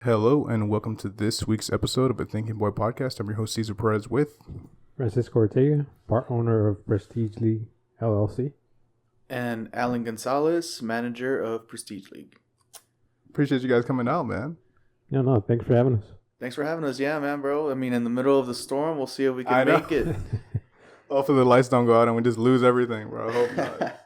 Hello and welcome to this week's episode of the Thinking Boy Podcast. I'm your host Cesar Perez with Francisco Ortega, part owner of Prestige League LLC. And Alan Gonzalez, manager of Prestige League. Appreciate you guys coming out, man. No, thanks for having us. Thanks for having us. Yeah, man, bro. I mean, in the middle of the storm, we'll see if we can make it. Hopefully the lights don't go out and we just lose everything, bro. I hope not.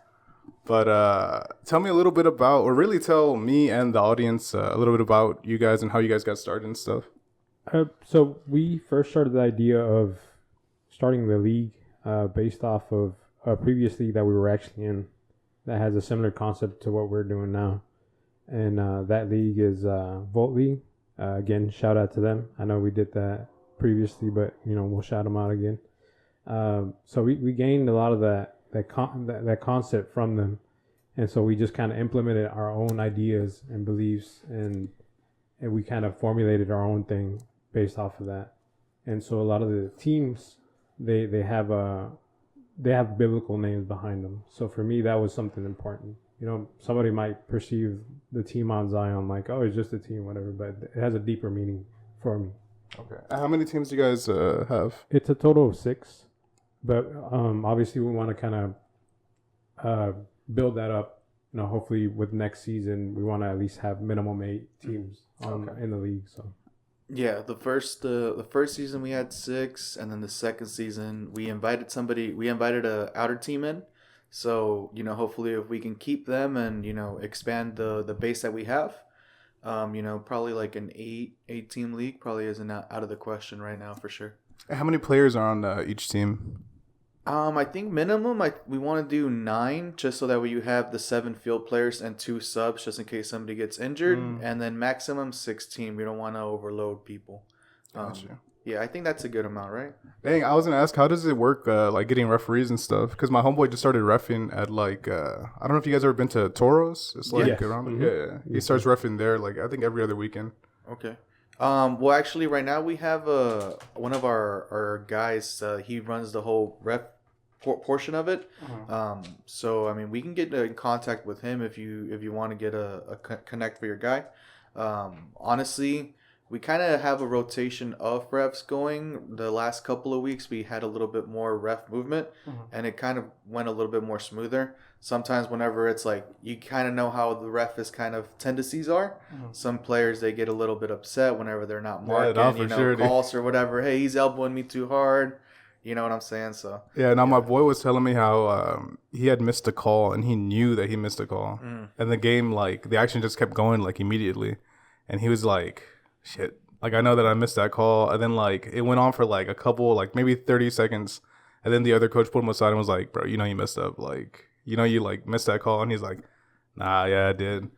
But tell me a little bit about, or really tell me and the audience a little bit about you guys and how you guys got started and stuff. So we first started the idea of starting the league based off of a previous league that we were actually in that has a similar concept to what we're doing now. And that league is Volt League. Again, shout out to them. I know we did that previously, but, we'll shout them out again. So we gained a lot of that concept from them, and so we just kind of implemented our own ideas and beliefs, and we kind of formulated our own thing based off of that. And so a lot of the teams they have biblical names behind them. So for me, that was something important. Somebody might perceive the team on Zion like, oh, it's just a team, whatever, but it has a deeper meaning for me. Okay. How many teams do you guys have? It's a total of 6. But obviously, we want to kind of build that up. Hopefully, with next season, we want to at least have minimum 8 teams in the league. So, yeah, the first season we had 6, and then the second season we invited a outer team in. So hopefully, if we can keep them and expand the base that we have, probably like an 8 team league probably isn't out of the question right now for sure. How many players are on each team? I think minimum, we want to do 9, just so that way you have the 7 field players and 2 subs, just in case somebody gets injured. And then maximum 16. We don't want to overload people. Gotcha. Yeah, I think that's a good amount, right? Dang, I was gonna ask, how does it work, like getting referees and stuff? Because my homeboy just started reffing at I don't know if you guys ever been to Toros. It's like around. Mm-hmm. Yeah. He starts reffing there, I think every other weekend. Okay. Well, actually, right now we have one of our guys. He runs the whole ref portion of it. So I mean, we can get in contact with him if you want to get a connect for your guy. Honestly, we kind of have a rotation of refs going. The last couple of weeks, we had a little bit more ref movement, and it kind of went a little bit more smoother. Sometimes whenever it's you kind of know how the ref's kind of tendencies are. Some players, they get a little bit upset whenever they're not marking, calls or whatever. Hey, he's elbowing me too hard. You know what I'm saying? So my boy was telling me how he had missed a call and he knew that he missed a call, and the game the action just kept going immediately, and he was like, shit, I know that I missed that call, and then it went on for a couple maybe 30 seconds, and then the other coach pulled him aside and was like, bro, you messed up, you missed that call, and he's like, nah, yeah, I did.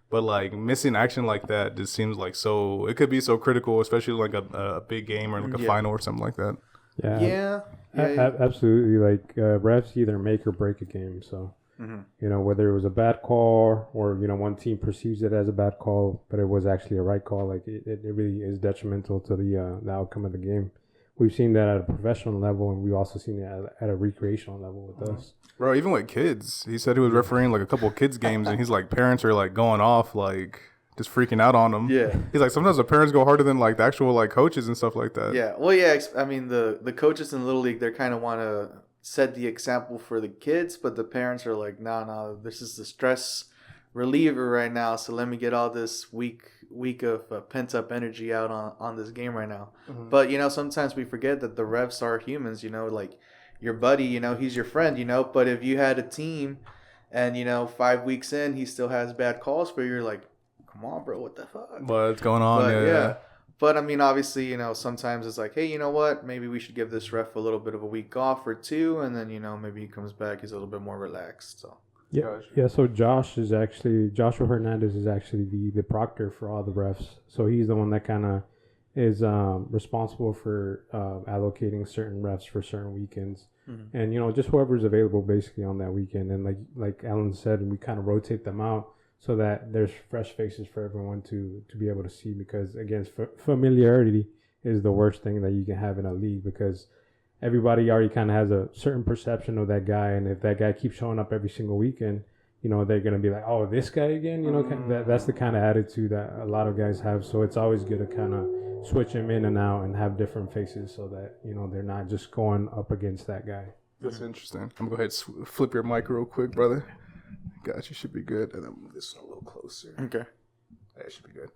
But missing action like that just seems so, it could be so critical, especially a big game or a final or something like that. Yeah. Absolutely. Refs either make or break a game. So, whether it was a bad call or, one team perceives it as a bad call, but it was actually a right call, it really is detrimental to the outcome of the game. We've seen that at a professional level, and we've also seen it at a recreational level with us. Bro, even with kids, he said he was refereeing a couple of kids games, and he's parents are going off, just freaking out on them. Yeah. He's sometimes the parents go harder than the actual coaches and stuff like that. Yeah. Well, yeah. I mean, the coaches in Little League, they kind of want to set the example for the kids, but the parents are like, no, this is the stress reliever right now. So let me get all this week of pent up energy out on this game right now. But sometimes we forget that the refs are humans. Your buddy, he's your friend. But if you had a team, and 5 weeks in, he still has bad calls for you, you're like, come on, bro, what the fuck? What's going on? But, yeah. But I mean, obviously, sometimes it's hey, you know what? Maybe we should give this ref a little bit of a week off or 2, and then maybe he comes back, he's a little bit more relaxed. So yeah. So Joshua Hernandez is actually the proctor for all the refs. So he's the one that kind of is responsible for allocating certain refs for certain weekends, and just whoever's available basically on that weekend. And like Alan said, we kind of rotate them out so that there's fresh faces for everyone to be able to see, because again, familiarity is the worst thing that you can have in a league, because everybody already kind of has a certain perception of that guy, and if that guy keeps showing up every single weekend, they're gonna be like, oh, this guy again. That's the kind of attitude that a lot of guys have. So it's always good to kind of switch them in and out and have different faces so that they're not just going up against that guy. That's interesting. I'm gonna go ahead and flip your mic real quick, brother. Got you. Should be good. And then move this one a little closer. Okay. That should be good.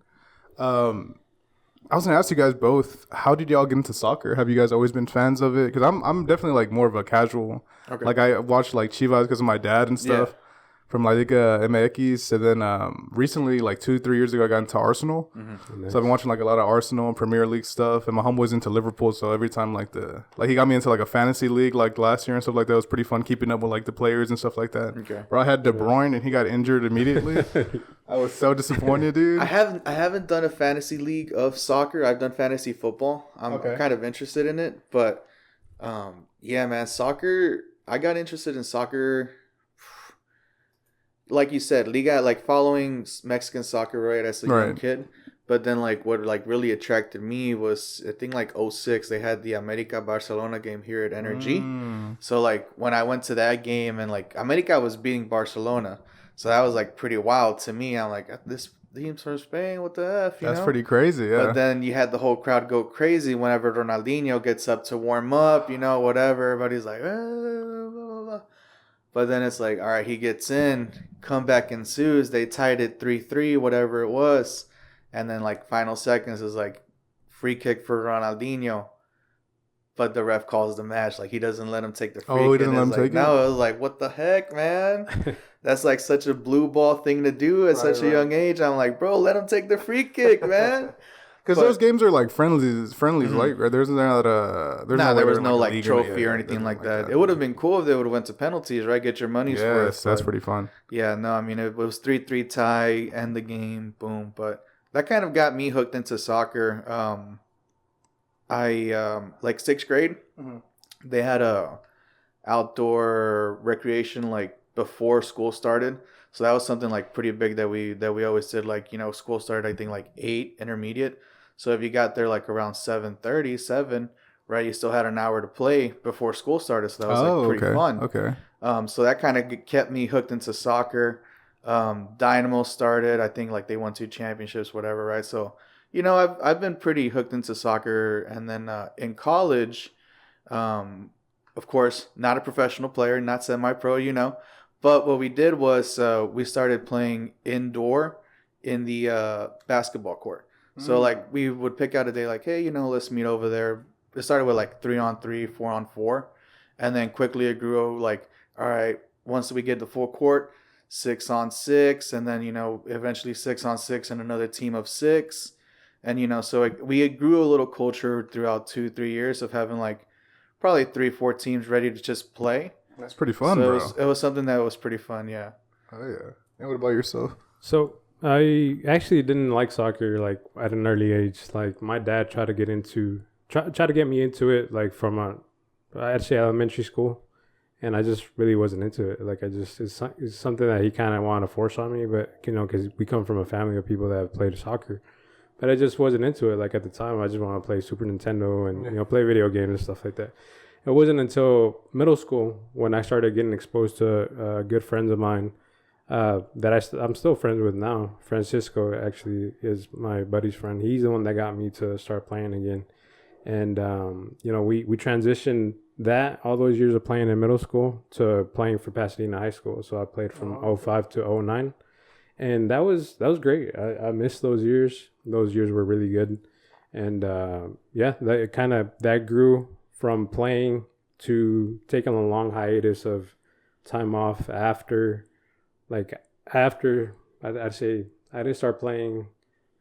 I was gonna ask you guys both, how did y'all get into soccer? Have you guys always been fans of it? Because I'm definitely like more of a casual. Okay. Like I watched like Chivas because of my dad and stuff from La Liga MX, and then recently, like 2-3 years ago, I got into Arsenal. Mm-hmm. So I've been watching like a lot of Arsenal and Premier League stuff, and my homeboy's into Liverpool. So every time he got me into like a fantasy league like last year and stuff like that. It was pretty fun keeping up with like the players and stuff like that. Okay. Bro, I had De Bruyne and he got injured immediately. I was so disappointed, dude. I haven't done a fantasy league of soccer. I've done fantasy football. I'm kind of interested in it, but yeah, man, soccer. I got interested in soccer. Like you said, Liga, like following Mexican soccer right as a young kid. But then like what like really attracted me was I think like 2006 they had the America Barcelona game here at Energy. So like when I went to that game and like America was beating Barcelona. So that was like pretty wild to me. I'm like, this team's from Spain, what the F, you That's know? pretty crazy, yeah. But then you had the whole crowd go crazy whenever Ronaldinho gets up to warm up, whatever. Everybody's like, blah, blah, blah. But then it's like, all right, he gets in, comeback ensues. They tied it 3-3, whatever it was. And then like final seconds is like free kick for Ronaldinho. But the ref calls the match. Like he doesn't let him take the free kick. Oh, he doesn't let him take it? No, it was like, what the heck, man? That's like such a blue ball thing to do at such a young age. I'm like, bro, let him take the free kick, man. Because those games are like friendlies, like, right? There was no like trophy or anything like that. It would have been cool if they would have went to penalties, right? Get your money's worth. Yes, that's pretty fun. Yeah, no, I mean, it was 3-3 tie, end the game, boom. But that kind of got me hooked into soccer. I like 6th grade, they had a outdoor recreation like before school started. So that was something like pretty big that we always did. Like, school started, I think like 8 intermediate. So if you got there like around 7:30, 7, right, you still had an hour to play before school started. So that was like pretty fun. Okay. So that kind of kept me hooked into soccer. Dynamo started, I think like they won 2 championships, whatever, right? So, I've been pretty hooked into soccer. And then in college, of course, not a professional player, not semi-pro, But what we did was we started playing indoor in the basketball court. So like we would pick out a day like, hey, let's meet over there. It started with like 3-on-3, 4-on-4. And then quickly it grew like, all right, once we get the full court, 6-on-6. And then, eventually 6-on-6 and another team of 6. And, so we grew a little culture throughout 2-3 years of having like probably 3-4 teams ready to just play. That's pretty fun, so bro. It was something that was pretty fun, yeah. Oh, yeah. And what about yourself? So I actually didn't like soccer like at an early age. Like my dad tried to get me into it like from actually elementary school, and I just really wasn't into it. Like it's something that he kind of wanted to force on me, but because we come from a family of people that have played soccer, but I just wasn't into it. Like at the time, I just wanted to play Super Nintendo and play video games and stuff like that. It wasn't until middle school when I started getting exposed to good friends of mine that I'm still friends with now. Francisco actually is my buddy's friend. He's the one that got me to start playing again. And, we transitioned that all those years of playing in middle school to playing for Pasadena High School. So I played from 05 to 09. And that was great. I missed those years. Those years were really good. And, that grew from playing to taking a long hiatus of time off after I'd say I didn't start playing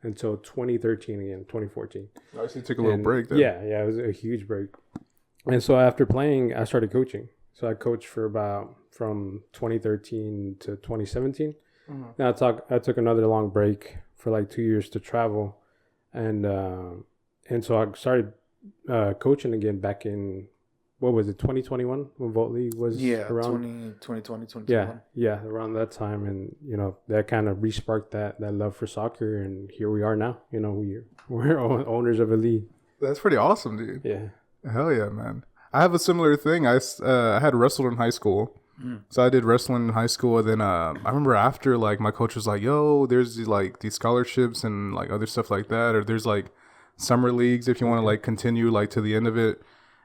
until 2013 again, 2014. I see you took a little break then. Yeah, it was a huge break. And so after playing, I started coaching. So I coached for from 2013 to 2017. Now I took another long break for like 2 years to travel. And so I started coaching again back in, what was it, 2021 when Volt League was around? 2020, 2021. Yeah, around that time. And, that kind of re-sparked that love for soccer. And here we are now. We're owners of a league. That's pretty awesome, dude. Yeah. Hell yeah, man. I have a similar thing. I had wrestled in high school. So I did wrestling in high school, and then I remember after, like, my coach was like, "Yo, there's these scholarships and like other stuff like that, or there's like summer leagues if you want to like continue like to the end of it."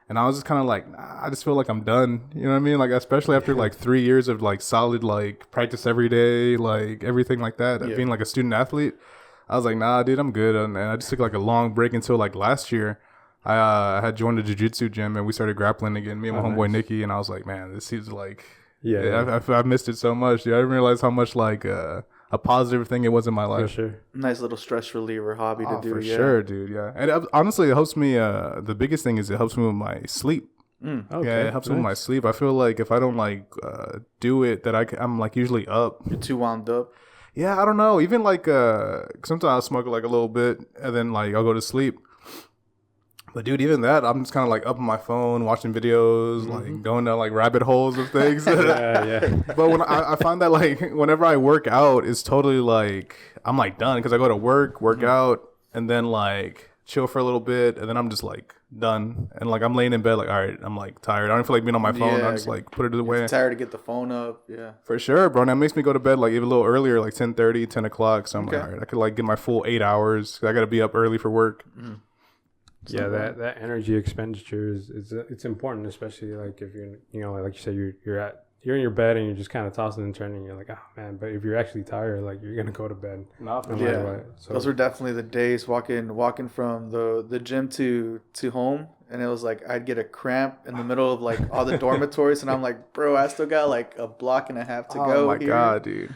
And I was just kind of like, nah, I just feel like I'm done. You know what I mean? Like, especially after like 3 years of like solid like practice every day, like everything like that, being like a student athlete. I was like, nah, dude, I'm good. And I just took like a long break until like last year. I had joined a jiu-jitsu gym and we started grappling again, me and my homeboy Nikki. And I was like, man, this seems like, I've missed it so much. Dude. I didn't realize how much like a positive thing it was in my life. For sure. Nice little stress reliever hobby to do. For sure, dude. Yeah. And honestly, it helps me. The biggest thing is it helps me with my sleep. Okay, Yeah, it helps me with my sleep. I feel like if I don't like do it, that I'm like usually up. You're too wound up. Yeah, I don't know. Even like sometimes I'll smoke like a little bit and then like I'll go to sleep. But dude, even that, I'm just kind of like up on my phone watching videos, like going down like rabbit holes of things. Yeah. But when I find that like whenever I work out, it's totally like I'm like done because I go to work out, and then like chill for a little bit, and then I'm just like done. And like I'm laying in bed like, all right, I'm like tired. I don't feel like being on my phone. I just like put it away. Tired to get the phone up. Yeah. For sure, bro. And that makes me go to bed like even a little earlier, like 10:30, 10 o'clock. So I'm like, all right, I could like get my full 8 hours. I got to be up early for work. Yeah, that energy expenditure is it's important, especially like if you're like you said you're in your bed and you're just kind of tossing and turning. You're like, oh man, but if you're actually tired, like you're gonna go to bed. No Yeah, what. So, those were definitely the days walking from the gym to home, and it was like I'd get a cramp in the middle of like all the dormitories, and I'm like, bro, I still got like a block and a half to go. Oh my here. god, dude.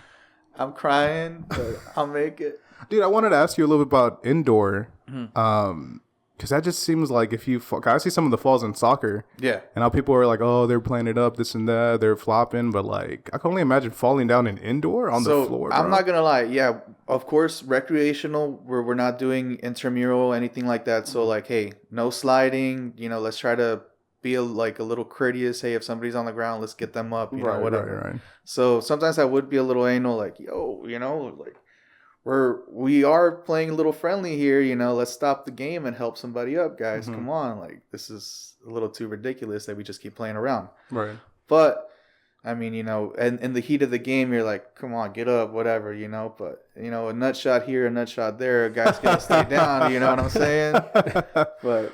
I'm crying, but I'll make it. Dude, I wanted to ask you a little bit about indoor. Because that just seems like if you I see some of the falls in soccer. Yeah. And how people are like, oh, they're playing it up, this and that, they're flopping. But like, I can only imagine falling down in indoor on the floor. Bro. I'm not going to lie. Yeah, of course, recreational, we're not doing intramural, anything like that. So like, hey, no sliding. Let's try to be a little courteous. Hey, if somebody's on the ground, let's get them up, whatever. Right. So sometimes I would be a little anal, like, yo, like. We are playing a little friendly here, let's stop the game and help somebody up, guys. Come on. Like, this is a little too ridiculous that we just keep playing around. Right. But, I mean, and in the heat of the game, you're like, come on, get up, whatever, But, a nut shot here, a nut shot there, a guy's got to stay down, you know what I'm saying? But.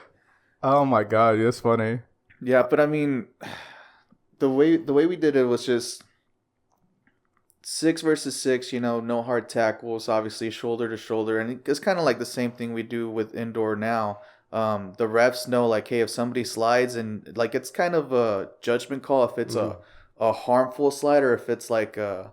Oh, my God. That's funny. Yeah, but, I mean, the way we did it was just 6 versus 6, no hard tackles, obviously shoulder to shoulder. And it's kind of like the same thing we do with indoor now. The refs know, like, hey, if somebody slides, and like it's kind of a judgment call if it's a harmful slide or if it's like I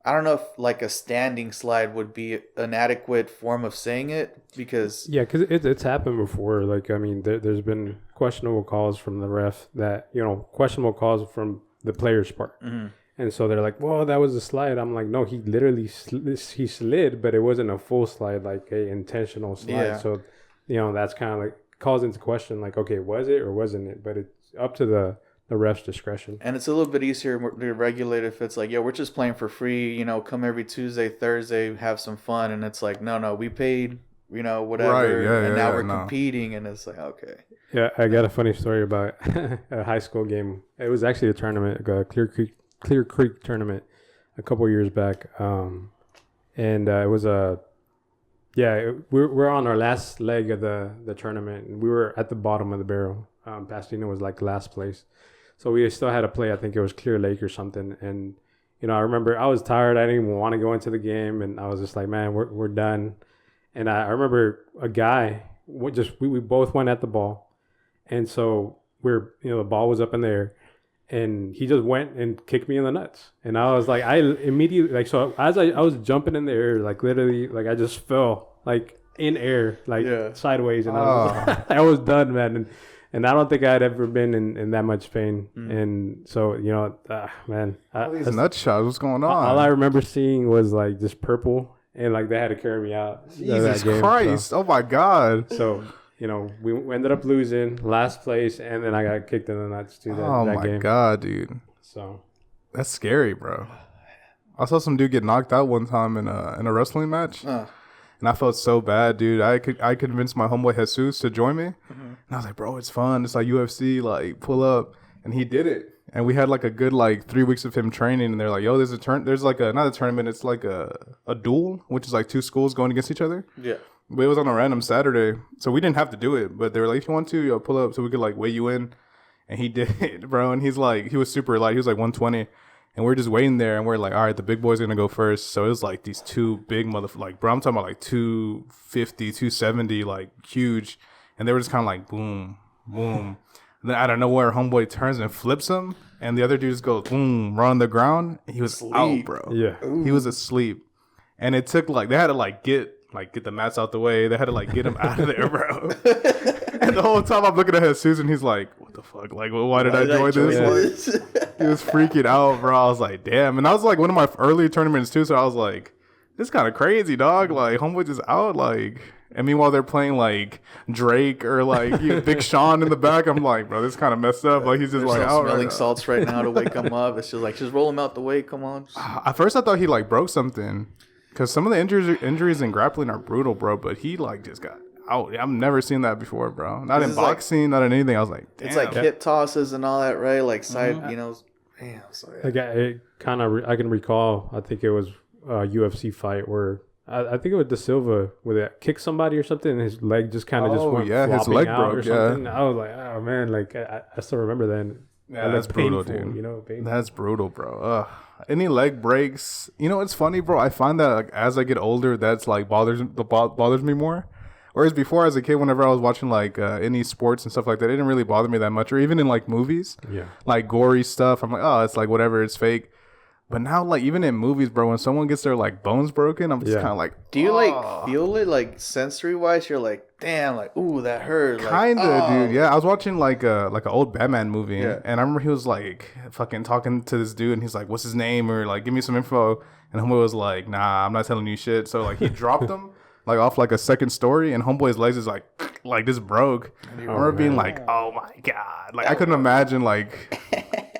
don't know if like a standing slide would be an adequate form of saying it because it's happened before. Like, I mean, there's been questionable calls from the ref that questionable calls from the player's part. And so they're like, well, that was a slide. I'm like, no, he literally he slid, but it wasn't a full slide, like a intentional slide. Yeah. So, that's kind of like calls into question, like, okay, was it or wasn't it? But it's up to the ref's discretion. And it's a little bit easier to regulate if it's like, we're just playing for free, come every Tuesday, Thursday, have some fun. And it's like, no, we paid, whatever. Right, yeah, and now we're competing. And it's like, okay. Yeah, I got a funny story about a high school game. It was actually a tournament, a Clear Creek tournament a couple years back, and it was we're on our last leg of the tournament, and we were at the bottom of the barrel. Pasadena was like last place, so we still had to play. I think it was Clear Lake or something, and I remember I was tired. I didn't even want to go into the game, and I was just like, man, we're done. And I remember a guy we both went at the ball, and so the ball was up in the air. And he just went and kicked me in the nuts. And I was like, I immediately, like, so as I was jumping in the air, like literally, like I just fell like in air, like sideways. And I was done, man. And I don't think I'd ever been in that much pain. And so, man. All these nut shots, what's going on? All I remember seeing was like just purple. And like they had to carry me out. Jesus Christ. Oh my God. So. We ended up losing last place, and then I got kicked in the nuts too. That game. Oh my God, dude! So that's scary, bro. I saw some dude get knocked out one time in a wrestling match, and I felt so bad, dude. I convinced my homeboy Jesus to join me, and I was like, bro, it's fun. It's like UFC, like pull up, and he did it. and we had like a good like 3 weeks of him training. And they're like, "Yo, there's like a not a tournament. It's like a duel, which is like two schools going against each other." Yeah. But it was on a random Saturday, so we didn't have to do it. But they were like, "If you want to, yo, pull up so we could like weigh you in." And he did, bro. And he's like, he was super light. He was like 120. And we're just waiting there, and we're like, all right, the big boy's gonna go first. So it was like these two big like, bro, I'm talking about like 250, 270, like huge. And they were just kind of like boom, boom. And then out of nowhere, homeboy turns and flips him, and the other dude just goes boom, right on the ground. And he was out, bro. Yeah. He was asleep. And it took like, they had to like get the mats out the way. They had to like get him out of there, bro. And the whole time I'm looking at Jesus, and he's like, what the fuck? Like, why did I join this? He was freaking out, bro. I was like, damn. And that was like one of my early tournaments too. So I was like, this is kind of crazy, dog. Like, homeboy just out. Like, and meanwhile they're playing like Drake or like Big Sean in the back. I'm like, bro, this kind of messed up. Like, he's just There's like no out smelling right salts right now to wake him up. It's just like, just roll him out the way. Come on. At first I thought he like broke something, because some of the injuries in grappling are brutal, bro. But he like just got out. I've never seen that before, bro. Not in boxing, not in anything. I was like, damn. It's like hip tosses and all that, right? Like side, you know. Damn. So yeah. Like it kind of, I can recall. I think it was a UFC fight where I think it was De Silva where they kicked somebody or something, and his leg just kind of just went his leg out broke. or something. I was like, oh man, like I still remember that. Yeah, that's brutal, dude. You know, painful. That's brutal, bro. Any leg breaks, you know, it's funny, bro. I find that like as I get older, that's like bothers me more. Whereas before, as a kid, whenever I was watching like any sports and stuff like that, it didn't really bother me that much. Or even in like movies, like gory stuff, I'm like, oh, it's like whatever, it's fake. But now, like even in movies, bro, when someone gets their like bones broken, I'm just kind of like, do you like feel it like sensory wise? You're like, damn, like ooh, that hurt. Kinda, dude. Yeah, I was watching like an old Batman movie, and I remember he was like fucking talking to this dude, and he's like, "What's his name?" or like, "Give me some info." And homeboy was like, "Nah, I'm not telling you shit." So like he dropped him like off like a second story, and homeboy's legs is like this broke. I remember being like, "Oh my god!" Like I couldn't imagine like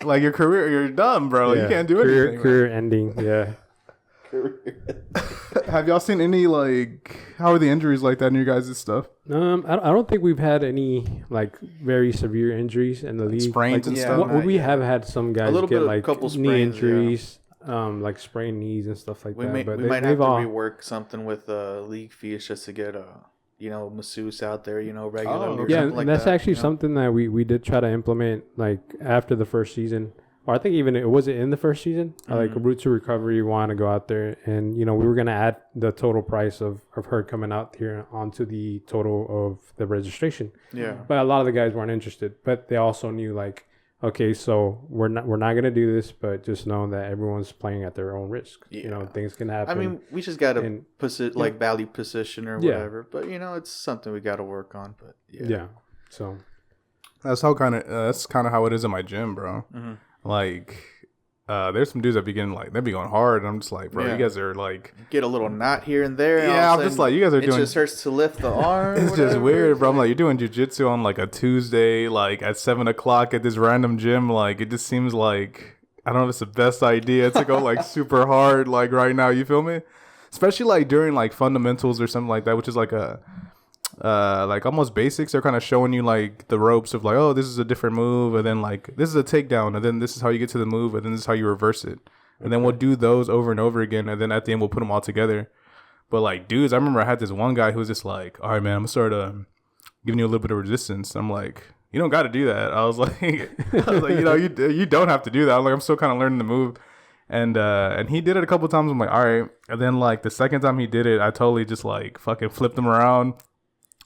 your career, you're done, bro. Like, you can't do anything. Career ending. Yeah. Have y'all seen any like how are the injuries like that in your guys' stuff? I don't think we've had any like very severe injuries in the league. Sprains and stuff. We have had some guys get like couple knee sprains, injuries, like sprained knees and stuff like that. But we might have to rework something with league fees just to get a masseuse out there, regularly. Or something like that's that, actually something that we did try to implement like after the first season. Or I think even it was in the first season. Like Route to Recovery wanted to go out there, and we were gonna add the total price of her coming out here onto the total of the registration. Yeah. But a lot of the guys weren't interested. But they also knew like, okay, so we're not gonna do this, but just know that everyone's playing at their own risk. Yeah. Things can happen. I mean, we just gotta like value position or whatever. But it's something we gotta work on. But yeah. So that's kind of how it is in my gym, bro. Mm-hmm. Like, there's some dudes that begin like they be going hard, and I'm just like, bro, you guys are like get a little knot here and there. Yeah, I'm just like, you guys are doing. It just starts to lift the arm. It's just weird, bro. I'm like, you're doing jujitsu on like a Tuesday, like at 7:00 at this random gym. Like, it just seems like I don't know if it's the best idea to go like super hard like right now. You feel me? Especially like during like fundamentals or something like that, which is like a like almost basics. They're kind of showing you like the ropes of like, oh, this is a different move, and then like this is a takedown, and then this is how you get to the move, and then this is how you reverse it, and then we'll do those over and over again, and then at the end we'll put them all together. But like dudes, I remember I had this one guy who was just like, all right, man, I'm gonna start giving you a little bit of resistance. I'm like, you don't got to do that. I was like, you don't have to do that. I'm like, I'm still kind of learning the move. And he did it a couple times. I'm like, all right. And then like the second time he did it, I totally just like fucking flipped him around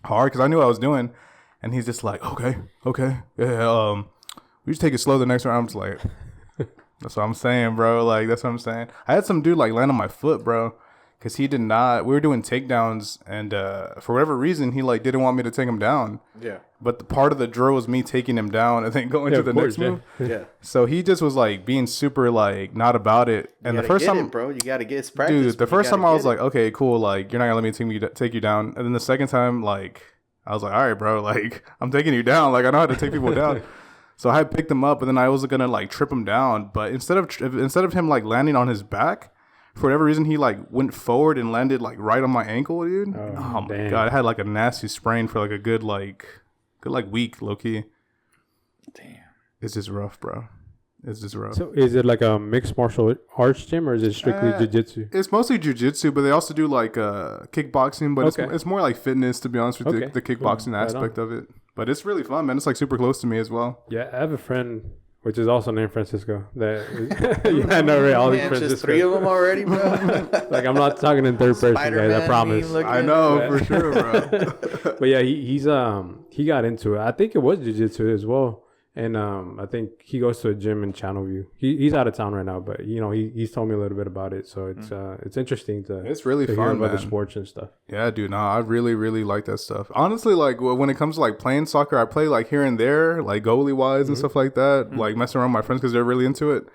hard because I knew what I was doing. And he's just like, okay, yeah, we just take it slow the next round. I'm just like, that's what I'm saying, bro. Like, that's what I'm saying. I had some dude like land on my foot, bro, because he did not. We were doing takedowns, and for whatever reason, he like didn't want me to take him down. Yeah. But the part of the drill was me taking him down and then going to the next move. Yeah. So he just was like being super like not about it. And the first time, bro, you gotta get practice. Dude, the first time I was like, okay, cool, like you're not gonna let me take you down. And then the second time, like I was like, all right, bro, like I'm taking you down. Like I know how to take people down. So I picked him up, and then I was gonna like trip him down. But instead of him like landing on his back, for whatever reason, he like went forward and landed like right on my ankle, dude. Oh my god, I had like a nasty sprain for like a good week, low key. Damn, it's just rough, bro. It's just rough. So is it like a mixed martial arts gym, or is it strictly jiu-jitsu? It's mostly jiu-jitsu, but they also do like kickboxing. But Okay. it's more like fitness, to be honest with you, Okay, the kickboxing cool. Right aspect of it. But it's really fun, man. It's like super close to me as well. Yeah, I have a friend which is also named Francisco. That yeah, I know, right? All these Man, Franciscos. just 3 of them already, bro. Like I'm not talking in third person, guys. I Spider-Man promise. meme looking. I know Yeah. for sure, bro. But yeah, he got into it. I think it was jiu-jitsu as well. And I think he goes to a gym in Channelview. He's out of town right now, but you know he's told me a little bit about it. So it's interesting to It's really to fun, hear about man. the sports and stuff. Yeah, dude. No, I really, really like that stuff. Honestly, like when it comes to like playing soccer, I play like here and there, like goalie wise and stuff like that. Like messing around with my friends because they're really into it.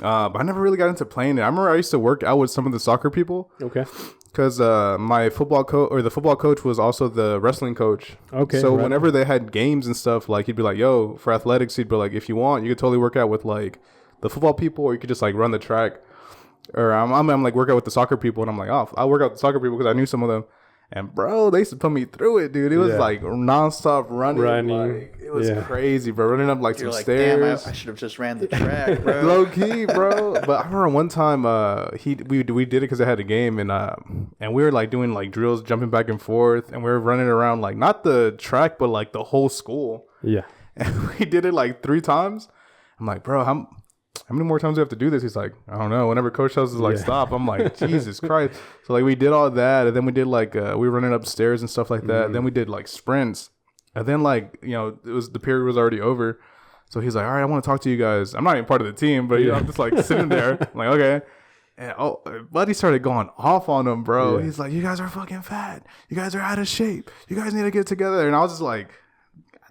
But I never really got into playing it. I remember I used to work out with some of the soccer people Okay. because my football coach or the football coach was also the wrestling coach. Okay. So right. whenever they had games and stuff, like he'd be like, "Yo, for athletics," he'd be like, "If you want, you could totally work out with like the football people, or you could just like run the track." Or I'm like work out with the soccer people, and I'm like, "Oh, I'll work out with the soccer people because I knew some of them." And bro, they used to put me through it, dude. It was Yeah. like nonstop running. Like, it was Yeah. crazy, bro. Running up like You're some like, damn, stairs. I should have just ran the track, bro. Low key, bro. But I remember one time, we did it because I had a game, and we were like doing like drills, jumping back and forth, and we were running around like not the track, but like the whole school. Yeah. And we did it like 3 times. I'm like, bro, how many more times do we have to do this? He's like, I don't know. Whenever coach tells us like Yeah. stop, I'm like, Jesus Christ. So like we did all that, and then we did like we were running upstairs and stuff like that. Then we did like sprints, and then like the period was already over. So he's like, all right, I want to talk to you guys. I'm not even part of the team, but I'm just like sitting there. I'm like, okay. And buddy started going off on him, bro. Yeah. He's like, you guys are fucking fat. You guys are out of shape. You guys need to get together. And I was just like,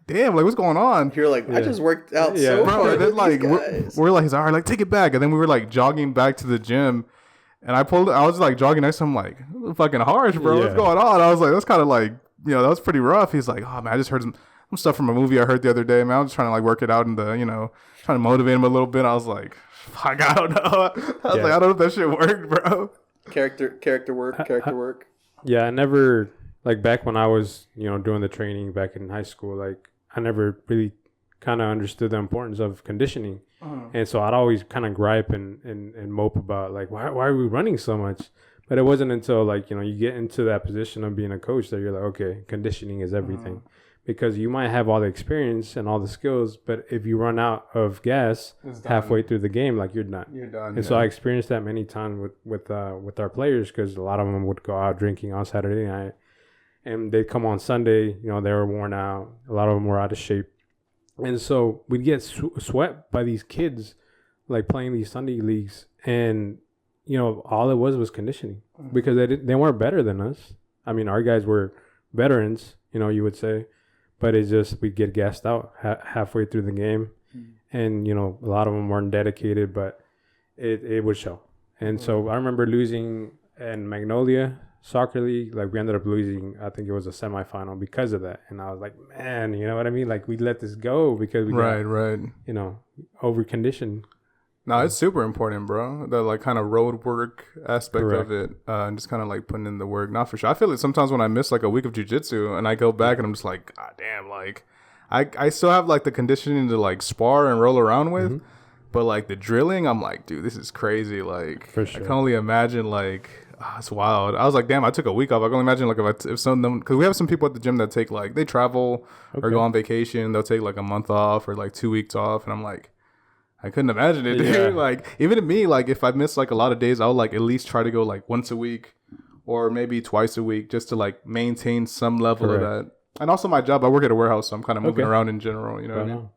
damn, like what's going on? You're like, I just worked out Yeah. so Bro, hard and then with like these we're, guys. we're like, he's all right, like take it back. And then we were like jogging back to the gym, and I was like jogging next to him, like fucking harsh, bro. What's Yeah. going on? I was like, that's kind of like, that was pretty rough. He's like, oh man, I just heard some stuff from a movie I heard the other day, man. I'm just trying to like work it out and trying to motivate him a little bit. I was like, fuck, I don't know. I was Yeah. like, I don't know if that shit worked, bro. Character work. Yeah, I never, like back when I was, doing the training back in high school, like I never really kind of understood the importance of conditioning. And so I'd always kind of gripe and mope about like, why are we running so much? But it wasn't until like, you get into that position of being a coach that you're like, okay, conditioning is everything. Because you might have all the experience and all the skills, but if you run out of gas halfway through the game, like you're done. You're done. And so I experienced that many times with our players, because a lot of them would go out drinking on Saturday night, and they'd come on Sunday. They were worn out. A lot of them were out of shape, and so we'd get swept by these kids, like playing these Sunday leagues, and all it was conditioning, because they weren't better than us. I mean, our guys were veterans, you would say, but it's just we'd get gassed out halfway through the game. And, a lot of them weren't dedicated, but it would show. And so I remember losing in Magnolia Soccer League. Like, we ended up losing, I think it was a semifinal because of that. And I was like, man, you know what I mean? Like, we let this go because we got, right. over-conditioned. No, it's super important, bro. The like kind of road work aspect Correct. of it, and just kind of like putting in the work. Not for sure. I feel like sometimes when I miss like a week of jiu-jitsu and I go back and I'm just like, God damn, like I still have like the conditioning to like spar and roll around with, but like the drilling, I'm like, dude, this is crazy. Like, For I sure. can only imagine like. It's wild. I was like, damn, I took a week off. I can only imagine like if some of them, because we have some people at the gym that take like they travel or Okay. go on vacation. They'll take like a month off or like 2 weeks off, and I'm like, I couldn't imagine it, dude. Yeah. Like, even to me, like, if I miss, like, a lot of days, I'll, like, at least try to go, like, once a week or maybe twice a week just to, like, maintain some level Correct. of that. And also my job, I work at a warehouse, so I'm kind of moving Okay. around in general, you know what I mean?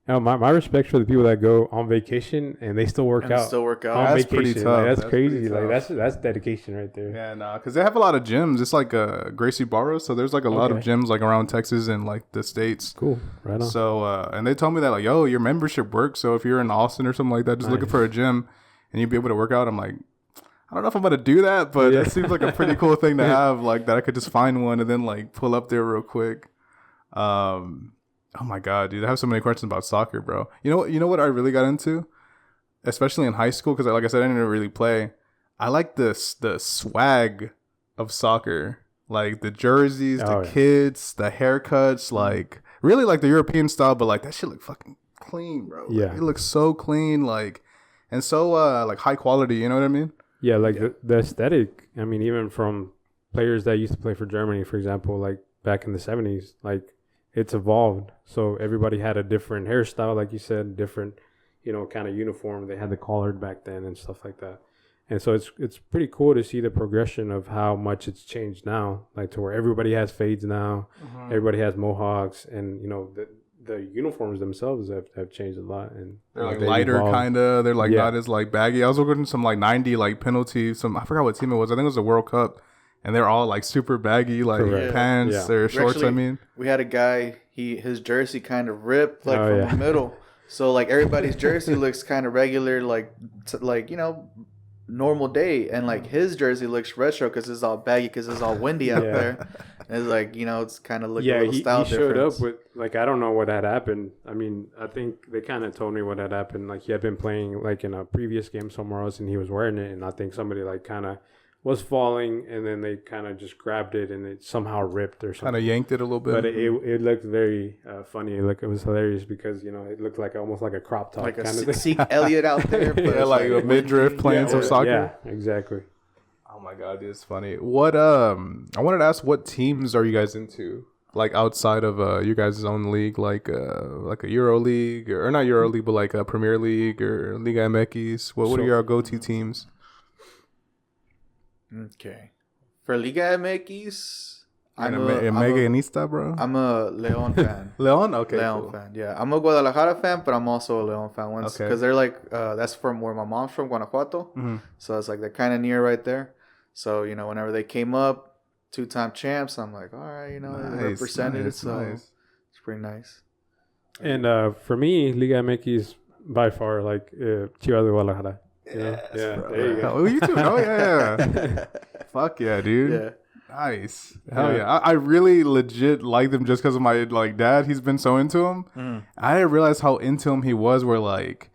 Now, my respect for the people that go on vacation and they still work And out. still work out. on That's vacation. pretty Like, tough. that's That's crazy. pretty Like tough. that's dedication right there. Yeah, nah, because they have a lot of gyms. It's like Gracie Barrows, so there's, like, a lot of Okay. gyms, like, around Texas and, like, the States. Cool. Right on. So, and they told me that, like, yo, your membership works. So if you're in Austin or something like that, just looking Nice. for a gym and you'd be able to work out, I'm like, I don't know if I'm going to do that, but Yeah. it seems like a pretty cool thing to have, like, that I could just find one and then, like, pull up there real quick. Oh my God, dude. I have so many questions about soccer, bro. You know what I really got into? Especially in high school, because, like I said, I didn't really play. I like the swag of soccer. Like, the jerseys, the Oh, yeah. kits, the haircuts, like, really like the European style, but, like, that shit look fucking clean, bro. Yeah. Like, it looks so clean, like, and so like high quality. You know what I mean? Yeah, like the aesthetic. I mean, even from players that used to play for Germany, for example, like back in the 70s, like it's evolved. So everybody had a different hairstyle, like you said, different, kind of uniform. They had the collared back then and stuff like that. And so it's pretty cool to see the progression of how much it's changed now, like to where everybody has fades now, everybody has mohawks, and the uniforms themselves have changed a lot, and they're like lighter, kind of. They're like not as like baggy. I was looking at some like 90 like penalty. I forgot what team it was. I think it was the World Cup, and they're all like super baggy, like pants or shorts. Actually, I mean, we had a guy. His jersey kind of ripped like from the middle, so like everybody's jersey looks kind of regular, like normal day, and like his jersey looks retro because it's all baggy because it's all windy out there. It's like it's kind of looking a little style difference. He showed up with like, I don't know what had happened. I mean, I think they kind of told me what had happened. Like he had been playing like in a previous game somewhere else, and he was wearing it, and I think somebody like kind of was falling, and then they kind of just grabbed it, and it somehow ripped or something. Kind of yanked it a little bit. But it looked very funny. It was hilarious because it looked like almost like a crop top, like kind a of Zeke Elliott out there. But like a midriff playing some soccer. Yeah, exactly. Oh my god, it's funny. What I wanted to ask, what teams are you guys into? Like outside of you guys' own league, like a Euro League or not Euro League, but like a Premier League or Liga MX. What are your go-to teams? Okay, for Liga MX, I'm a Meganista, bro. I'm a Leon fan. Leon, okay, Leon cool. fan. Yeah, I'm a Guadalajara fan, but I'm also a Leon fan. Once because they're like that's from where my mom's from, Guanajuato. Mm-hmm. So it's like they're kind of near right there. So whenever they came up, 2-time champs, I'm like, all right, they represented it, so it's pretty nice. And for me, Liga MX by far like Chivas de Guadalajara. Yeah, there you go. Oh, you too. Oh yeah. Fuck yeah, dude. Yeah. Nice. Hell yeah. I really legit like them just because of my like dad. He's been so into him. I didn't realize how into him he was. Where like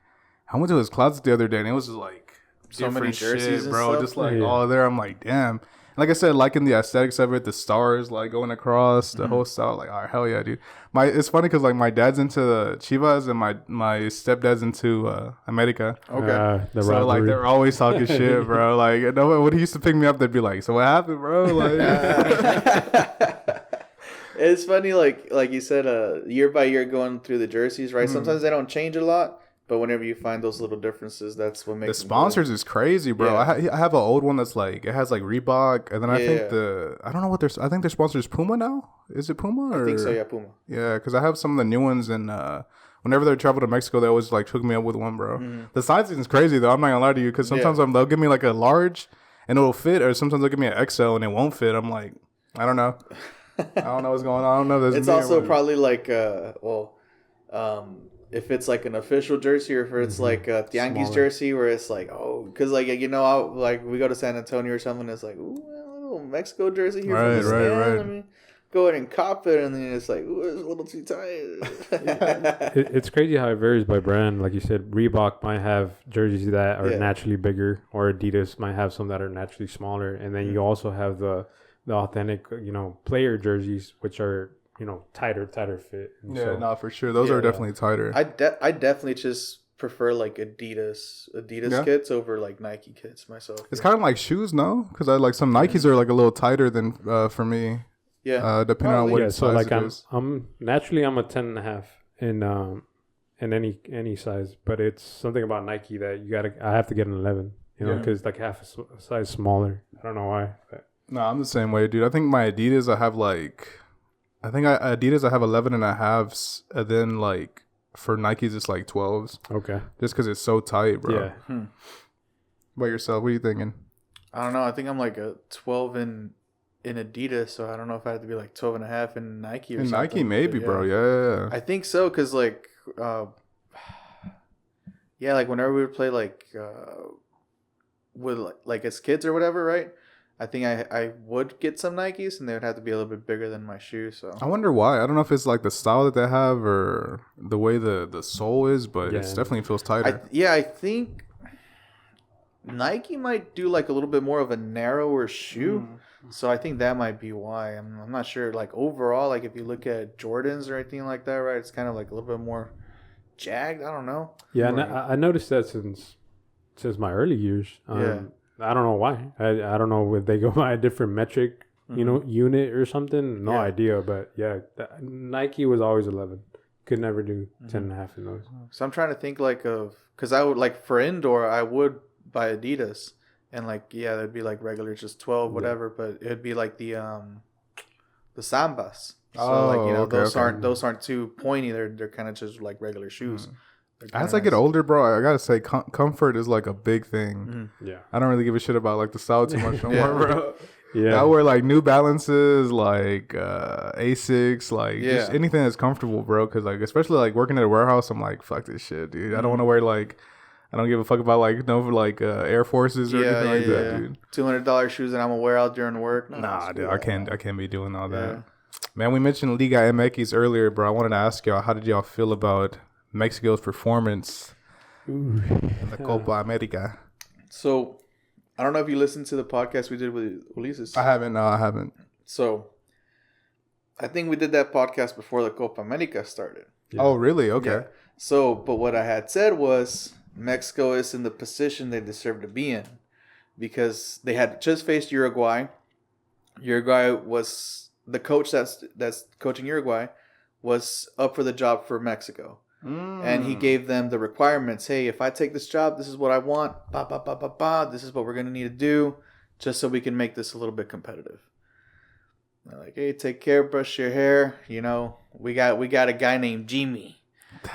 I went to his closet the other day and it was just like so many jerseys, shit, bro. And stuff? Just like all there. I'm like, damn. Like I said, liking the aesthetics of it, the stars like going across, the whole style. Like, all right, hell yeah, dude. It's funny because like my dad's into the Chivas and my stepdad's into America. Okay. So like they're always talking shit, bro. Like when he used to pick me up, they'd be like, "So what happened, bro?" Like, it's funny, like you said, year by year going through the jerseys, right? Sometimes they don't change a lot. But whenever you find those little differences, that's what makes the sponsors is crazy, bro. Yeah. I have an old one that's like it has like Reebok, and then I think I don't know what I think their sponsor is Puma now. Is it Puma? Or? I think so. Yeah, Puma. Yeah, because I have some of the new ones, and whenever they travel to Mexico, they always like hook me up with one, bro. The sizing is crazy though. I'm not gonna lie to you, because sometimes they'll give me like a large and it'll fit, or sometimes they'll give me an XL and it won't fit. I'm like, I don't know. I don't know what's going on. I don't know. If it's also probably like if it's like an official jersey or if it's like a Tianguis jersey where it's like, because like like we go to San Antonio or something, it's like, ooh, a little Mexico jersey here from the stand. Let me go ahead and cop it, and then it's like, ooh, it's a little too tight. It's crazy how it varies by brand. Like you said, Reebok might have jerseys that are naturally bigger, or Adidas might have some that are naturally smaller, and then you also have the authentic, player jerseys, which are tighter fit. And for sure. Those are definitely tighter. I definitely just prefer like Adidas kits over like Nike kits myself. It's kind of like shoes, no? Because I like some Nikes are like a little tighter than for me. Yeah. Depending on what size like it is. I'm naturally I'm a 10.5 in any size, but it's something about Nike that I have to get an 11, because like half a size smaller. I don't know why. But. No, I'm the same way, dude. I think my Adidas I have Adidas I have 11.5s, and then like for Nikes it's like 12s. Okay. Just because it's so tight, bro. Yeah. What about yourself? What are you thinking? I don't know. I think I'm like a 12 in Adidas, so I don't know if I have to be like 12.5 in Nike or something. Nike maybe, bro. Yeah. I think so, because like, like whenever we would play like with like as kids or whatever, right? I think I would get some Nikes, and they would have to be a little bit bigger than my shoes. So I wonder why. I don't know if it's like the style that they have or the way the sole is, but it definitely feels tighter. I think Nike might do like a little bit more of a narrower shoe. So I think that might be why. I'm not sure. Like overall, like if you look at Jordans or anything like that, right? It's kind of like a little bit more jagged. I don't know. Yeah, Right. I noticed that since my early years. Yeah. I don't know why. I don't know if they go by a different metric, unit or something. No Yeah. idea. But yeah, Nike was always 11. Could never do 10.5 in those. So I'm trying to think like of, because I would like for indoor, I would buy Adidas, and like yeah, that'd be like regular, just 12, whatever. But it'd be like the Sambas. So like okay, those aren't too pointy. They're kind of just like regular shoes. They're As kinda I get nice. older, bro, I gotta say, comfort is like a big thing. Mhm. Yeah. I don't really give a shit about like the style too much no Yeah. more, bro. Yeah. I wear like New Balances, like Asics, like just Yeah. anything that's comfortable, bro. Because like especially like working at a warehouse, I'm like, fuck this shit, dude. I don't want to wear like, I don't give a fuck about like Air Forces or anything like that, dude. $200 shoes that I'm gonna wear out during work. No, Nah, screw dude, that. I can't be doing all that. Yeah. Man, we mentioned Liga MX earlier, bro. I wanted to ask y'all, how did y'all feel about Mexico's performance in the Copa America? So I don't know if you listened to the podcast we did with Ulises. I haven't. No, I haven't. So I think we did that podcast before the Copa America started. Yeah. Oh, really? Okay. Yeah. So, but what I had said was Mexico is in the position they deserve to be in because they had just faced Uruguay. Uruguay was the coach that's coaching Uruguay was up for the job for Mexico. And he gave them the requirements. Hey, if I take this job, this is what I want. Ba, ba, ba, ba, ba. This is what we're going to need to do just so we can make this a little bit competitive. They're like, hey, take care, brush your hair. You know, we got a guy named Jimmy.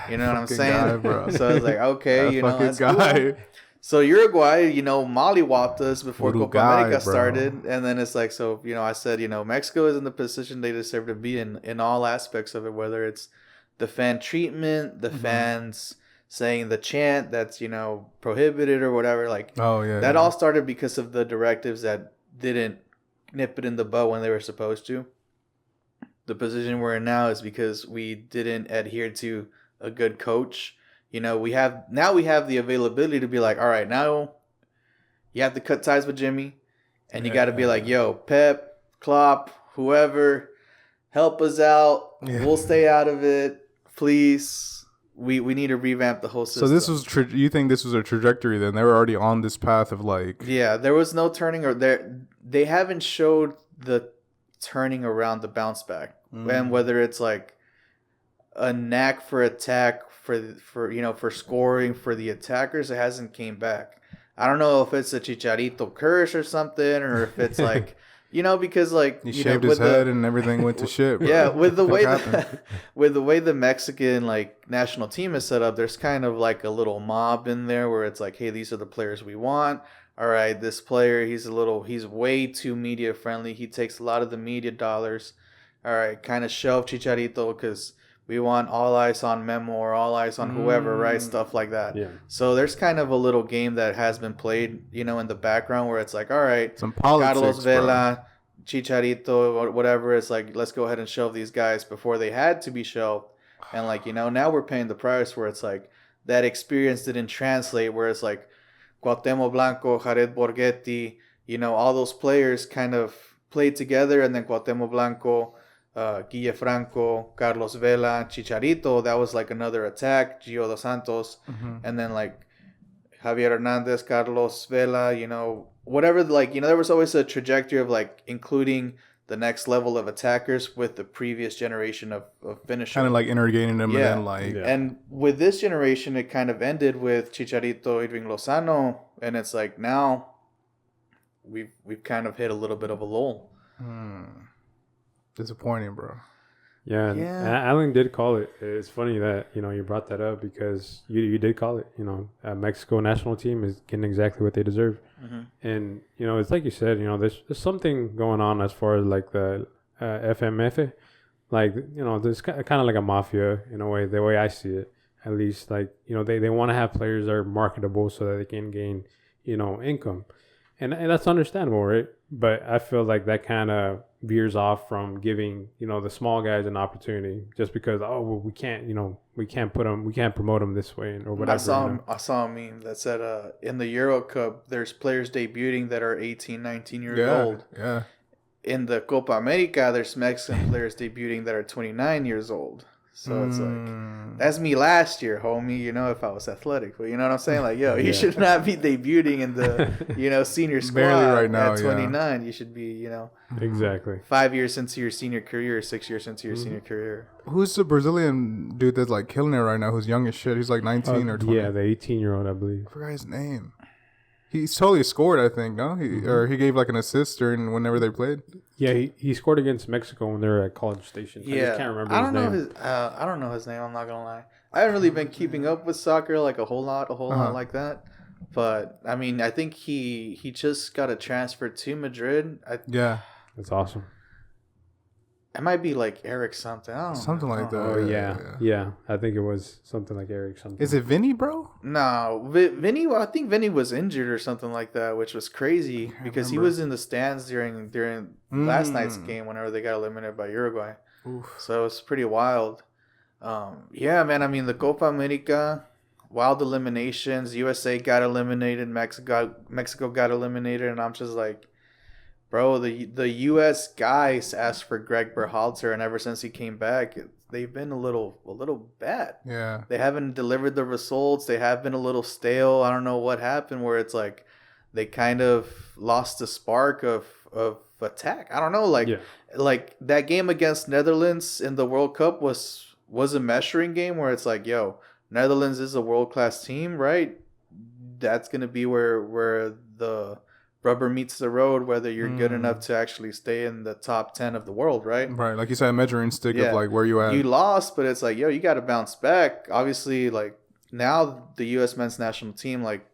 You know what I'm Fucking saying? guy, bro. So I was like, okay, That you know, fucking that's guy. cool. So Uruguay, you know, mollywopped us before Little Copa guy, America bro. started. And then it's like, so, you know, I said, you know, Mexico is in the position they deserve to be in all aspects of it, whether it's the fan treatment, the fans saying the chant that's, you know, prohibited or whatever. Like, Oh yeah. that yeah. all started because of the directives that didn't nip it in the bud when they were supposed to. The position we're in now is because we didn't adhere to a good coach. You know, we have the availability to be like, all right, now you have to cut ties with Jimmy, and you got to be like, yo, Pep, Klopp, whoever, help us out. Yeah. We'll stay out of it, please. We need to revamp the whole system. So this was you think this was a trajectory then? They were already on this path of like Yeah, there was no turning, or they haven't showed the turning around, the bounce back, and whether it's like a knack for attack for you know, for scoring for the attackers, it hasn't came back. I don't know if it's a Chicharito curse or something, or if it's like, you know, because like he you know, shaved his with head and everything went to shit. Bro. yeah, with the What way happened? with the way the Mexican like national team is set up, there's kind of like a little mob in there where it's like, hey, these are the players we want. All right, this player, he's way too media friendly. He takes a lot of the media dollars. All right, kind of shelve Chicharito because we want all eyes on Memo or all eyes on whoever, right? Stuff like that. Yeah. So there's kind of a little game that has been played, you know, in the background where it's like, all right, Some politics, Carlos bro. Vela, Chicharito, whatever. It's like, let's go ahead and shelve these guys before they had to be shelved. And like, you know, now we're paying the price where it's like that experience didn't translate, where it's like Cuauhtémoc Blanco, Jared Borghetti, you know, all those players kind of played together, and then Cuauhtémoc Blanco, Guille Franco, Carlos Vela, Chicharito, that was like another attack, Gio Dos Santos, and then like Javier Hernandez, Carlos Vela, you know, whatever, like, you know, there was always a trajectory of like including the next level of attackers with the previous generation of finishers. Kind of like interrogating them Yeah. and then like Yeah. And with this generation, it kind of ended with Chicharito, Irving Lozano, and it's like now we've kind of hit a little bit of a lull. disappointing, bro. Yeah, and Alan did call it. It's funny that, you know, you brought that up because you did call it. You know, Mexico national team is getting exactly what they deserve, and you know, it's like you said. You know, there's something going on as far as like the FMF, like, you know, there's kind of like a mafia in a way. The way I see it, at least, like, you know, they want to have players that are marketable so that they can gain, you know, income, and that's understandable, right? But I feel like that kind of veers off from giving, you know, the small guys an opportunity just because, oh, well, we can't promote them this way or whatever. I saw a meme that said in the Euro Cup there's players debuting that are 18, 19 years old. Yeah. In the Copa America there's Mexican players debuting that are 29 years old. So it's like, that's me last year, homie, you know, if I was athletic. But you know what I'm saying? Like, yo, you should not be debuting in the, you know, senior squad Barely right now, at 29. You should be, you know, Exactly. 5 years into your senior career, 6 years into your senior career. Who's the Brazilian dude that's like killing it right now? Who's young as shit? He's like 19 or 20. Yeah, the 18-year-old, I believe. I forgot his name. He's totally scored, I think. No, or he gave like an assist during whenever they played. Yeah, he scored against Mexico when they were at College Station. Yeah, I just can't remember I his don't name. know his. I don't know his name. I'm not gonna lie. I haven't really been keeping up with soccer like a whole lot like that. But I mean, I think he just got a transfer to Madrid. Yeah, That's awesome. It might be like Eric something. I don't something know. like that. Oh yeah. I think it was something like Eric something. Is it Vinny, bro? No, Vinny. Well, I think Vinny was injured or something like that, which was crazy because he was in the stands during last night's game whenever they got eliminated by Uruguay. Oof. So it's pretty wild. Yeah, man. I mean, the Copa America, wild eliminations. USA got eliminated. Mexico got eliminated, and I'm just like, bro, the U.S. guys asked for Greg Berhalter, and ever since he came back, they've been a little bad. Yeah. They haven't delivered the results. They have been a little stale. I don't know what happened where it's like they kind of lost the spark of attack. I don't know. Like that game against Netherlands in the World Cup was a measuring game where it's like, yo, Netherlands is a world-class team, right? That's going to be where the rubber meets the road, whether you're good enough to actually stay in the top 10 of the world, right? Right, like you said, a measuring stick of like where you at. You lost, but it's like, yo, you got to bounce back. Obviously, like now the U.S. men's national team, like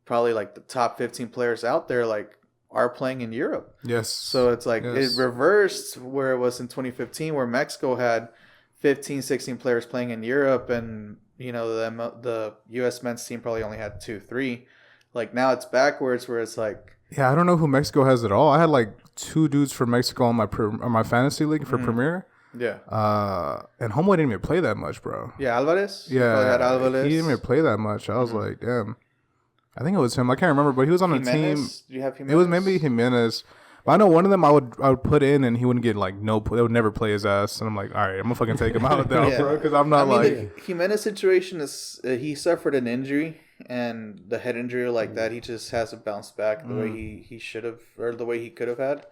probably like the top 15 players out there, like are playing in Europe. Yes. So it's like it reversed where it was in 2015, where Mexico had 15, 16 players playing in Europe, and you know the U.S. men's team probably only had 2, 3. Like now it's backwards where it's like. Yeah, I don't know who Mexico has at all. I had like 2 dudes from Mexico on my fantasy league for Premier. Yeah. And Homeboy didn't even play that much, bro. Yeah, Alvarez. Yeah, Had Alvarez. he didn't even play that much. I was like, damn. I think it was him. I can't remember, but he was on the team. Do you have Jimenez? It was maybe Jimenez. But I know one of them I would put in, and he wouldn't get like they would never play his ass, and I'm like, all right, I'm gonna fucking take him out now, bro, because I'm not the Jimenez situation is he suffered an injury, and the head injury like that, he just hasn't bounced back the way he should have, or the way he could have had,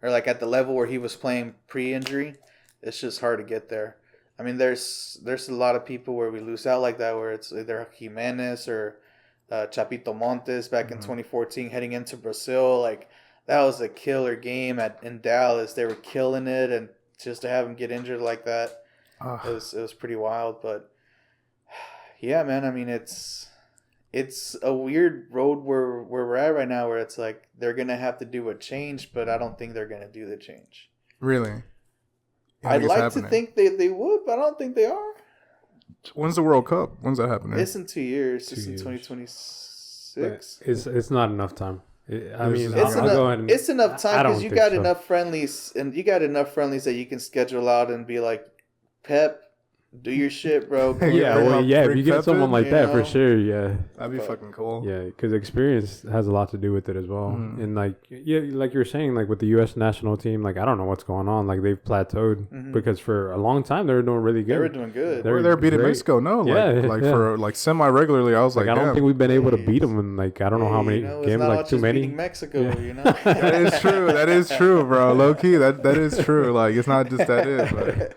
or like at the level where he was playing pre-injury. It's just hard to get there. I mean, there's a lot of people where we lose out like that, where it's either Jimenez or Chapito Montes back in 2014 heading into Brazil. Like that was a killer game in Dallas. They were killing it, and just to have him get injured like that, it was pretty wild. But yeah, man, I mean it's a weird road where we're at right now, where it's like they're gonna have to do a change, but I don't think they're gonna do the change. Really. I'd like to think they would, but I don't think they are. When's the World Cup? When's that happening? It's in 2 years. It's in 2026. It's not enough time. I'll go ahead and, it's enough time because you got so. enough friendlies, and you got enough friendlies that you can schedule out and be like, Pep, do your shit, bro. If you get someone like that, for sure, yeah. That'd be fucking cool. Yeah, because experience has a lot to do with it as well. And like like you're saying, like with the U.S. national team, like I don't know what's going on. Like they've plateaued because for a long time they were doing really good. They were doing good. They were beating Mexico. No, for like semi regularly. I was like, I don't think we've been able to beat them in like I don't know how many games, like too many. Mexico, you know. That is true. That is true, bro. Low key, that is true. Like it's not just that is. But,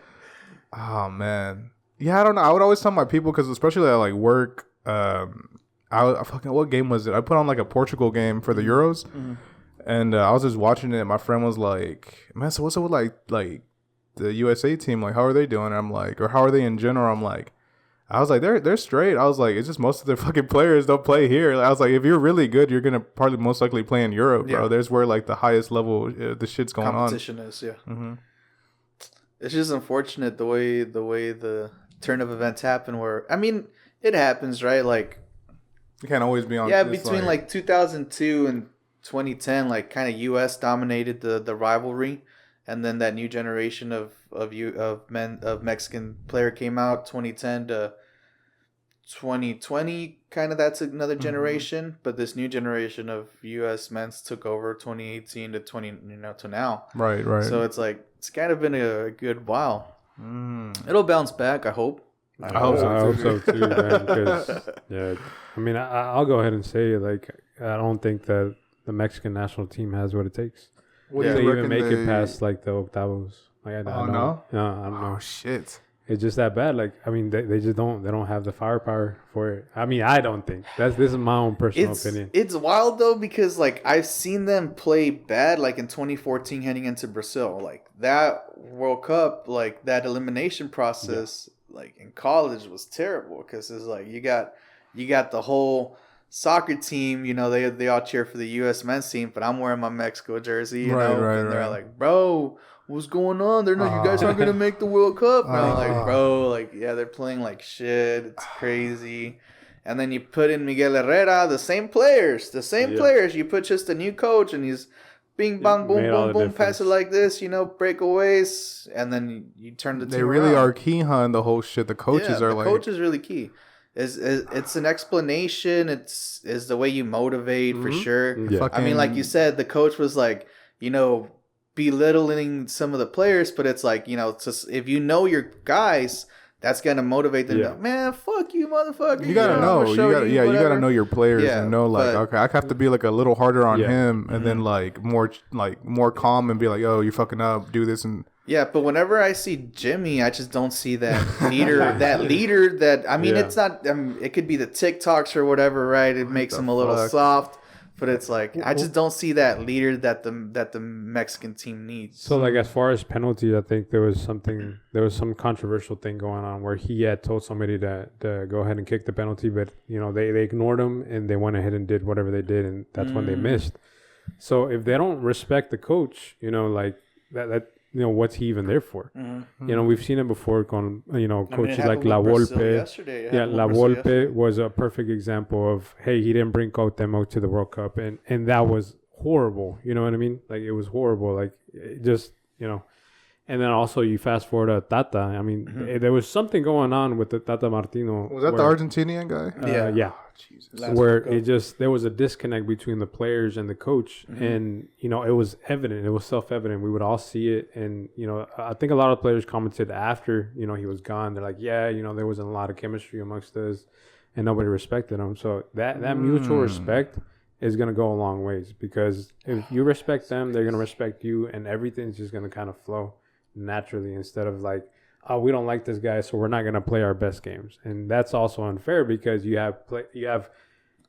oh man, yeah. I don't know. I would always tell my people because especially at like work. I fucking what game was it? I put on like a Portugal game for the Euros, and I was just watching it. And my friend was like, "Man, so what's up with like the USA team? Like, how are they doing?" And I'm like, or how are they in general? I'm like, I was like, they're straight. I was like, it's just most of their fucking players don't play here. I was like, if you're really good, you're gonna probably most likely play in Europe, bro. There's where like the highest level the shit's going competition on. Is It's just unfortunate the way the turn of events happen. Where I mean, it happens, right? Like. You can't always be on. Yeah, between like 2002 and 2010, like kind of U.S. dominated the rivalry, and then that new generation of Mexican player came out 2010 to 2020. Kind of that's another generation, but this new generation of U.S. men's took over 2018 to to now. Right. So it's like it's kind of been a good while. It'll bounce back, I hope. I hope so. I hope so too, man. Because I mean, I'll go ahead and say, like, I don't think that the Mexican national team has what it takes What to do you even reckon make it past like the octavos. Like, I don't know. No, I don't know. Oh shit! It's just that bad. Like, I mean, they just don't have the firepower for it. I mean, I don't think this is my own personal opinion. It's wild though, because like I've seen them play bad, like in 2014 heading into Brazil, like that World Cup, like that elimination process, like in college was terrible, because it's like you got the whole soccer team, you know, they all cheer for the U.S. men's team, but I'm wearing my Mexico jersey, you know, and they're like, bro, what's going on? They're not, you guys aren't gonna make the World Cup. And I'm like, bro, like, yeah, they're playing like shit. It's crazy. And then you put in Miguel Herrera, the same players. You put just a new coach, and he's bing, bang, boom, boom, boom, pass it like this, you know, breakaways, and then you turn the team They really around. are key on the whole shit. The coaches are like, coach is really key. It's an explanation. It's the way you motivate for sure. Yeah. I mean, like you said, the coach was like, you know, belittling some of the players, but it's like, you know, if you know your guys, that's gonna motivate them. Yeah. Man, fuck you, motherfucker. you gotta know. You gotta know your players and know like, okay, I have to be like a little harder on him, and then like more calm and be like, oh, you fucking up, do this and. Yeah, but whenever I see Jimmy, I just don't see that leader. That I mean, it's not. It could be the TikToks or whatever, right? It makes him a little soft, but it's like I just don't see that leader that the Mexican team needs. So, like, as far as penalties, I think there was some controversial thing going on where he had told somebody to go ahead and kick the penalty, but you know they ignored him and they went ahead and did whatever they did, and that's when they missed. So if they don't respect the coach, you know, like that. You know, what's he even there for? Mm-hmm. You know, we've seen it before on, you know, coaches like La Volpe. Yeah, La Volpe was a perfect example of, hey, he didn't bring Cuauhtemoc to the World Cup. And that was horrible. You know what I mean? Like, it was horrible. Like, it just, you know. And then also you fast forward to Tata. I mean, there was something going on with the Tata Martino. Was that the Argentinian guy? Yeah. Jesus. Where there was a disconnect between the players and the coach, and you know it was evident. It was self-evident. We would all see it, and you know I think a lot of players commented after you know he was gone. They're like, yeah, you know there wasn't a lot of chemistry amongst us, and nobody respected him. So that mutual respect is gonna go a long ways, because if you respect them, they're gonna respect you, and everything's just gonna kind of flow naturally instead of like, oh, we don't like this guy, so we're not going to play our best games. And that's also unfair, because you have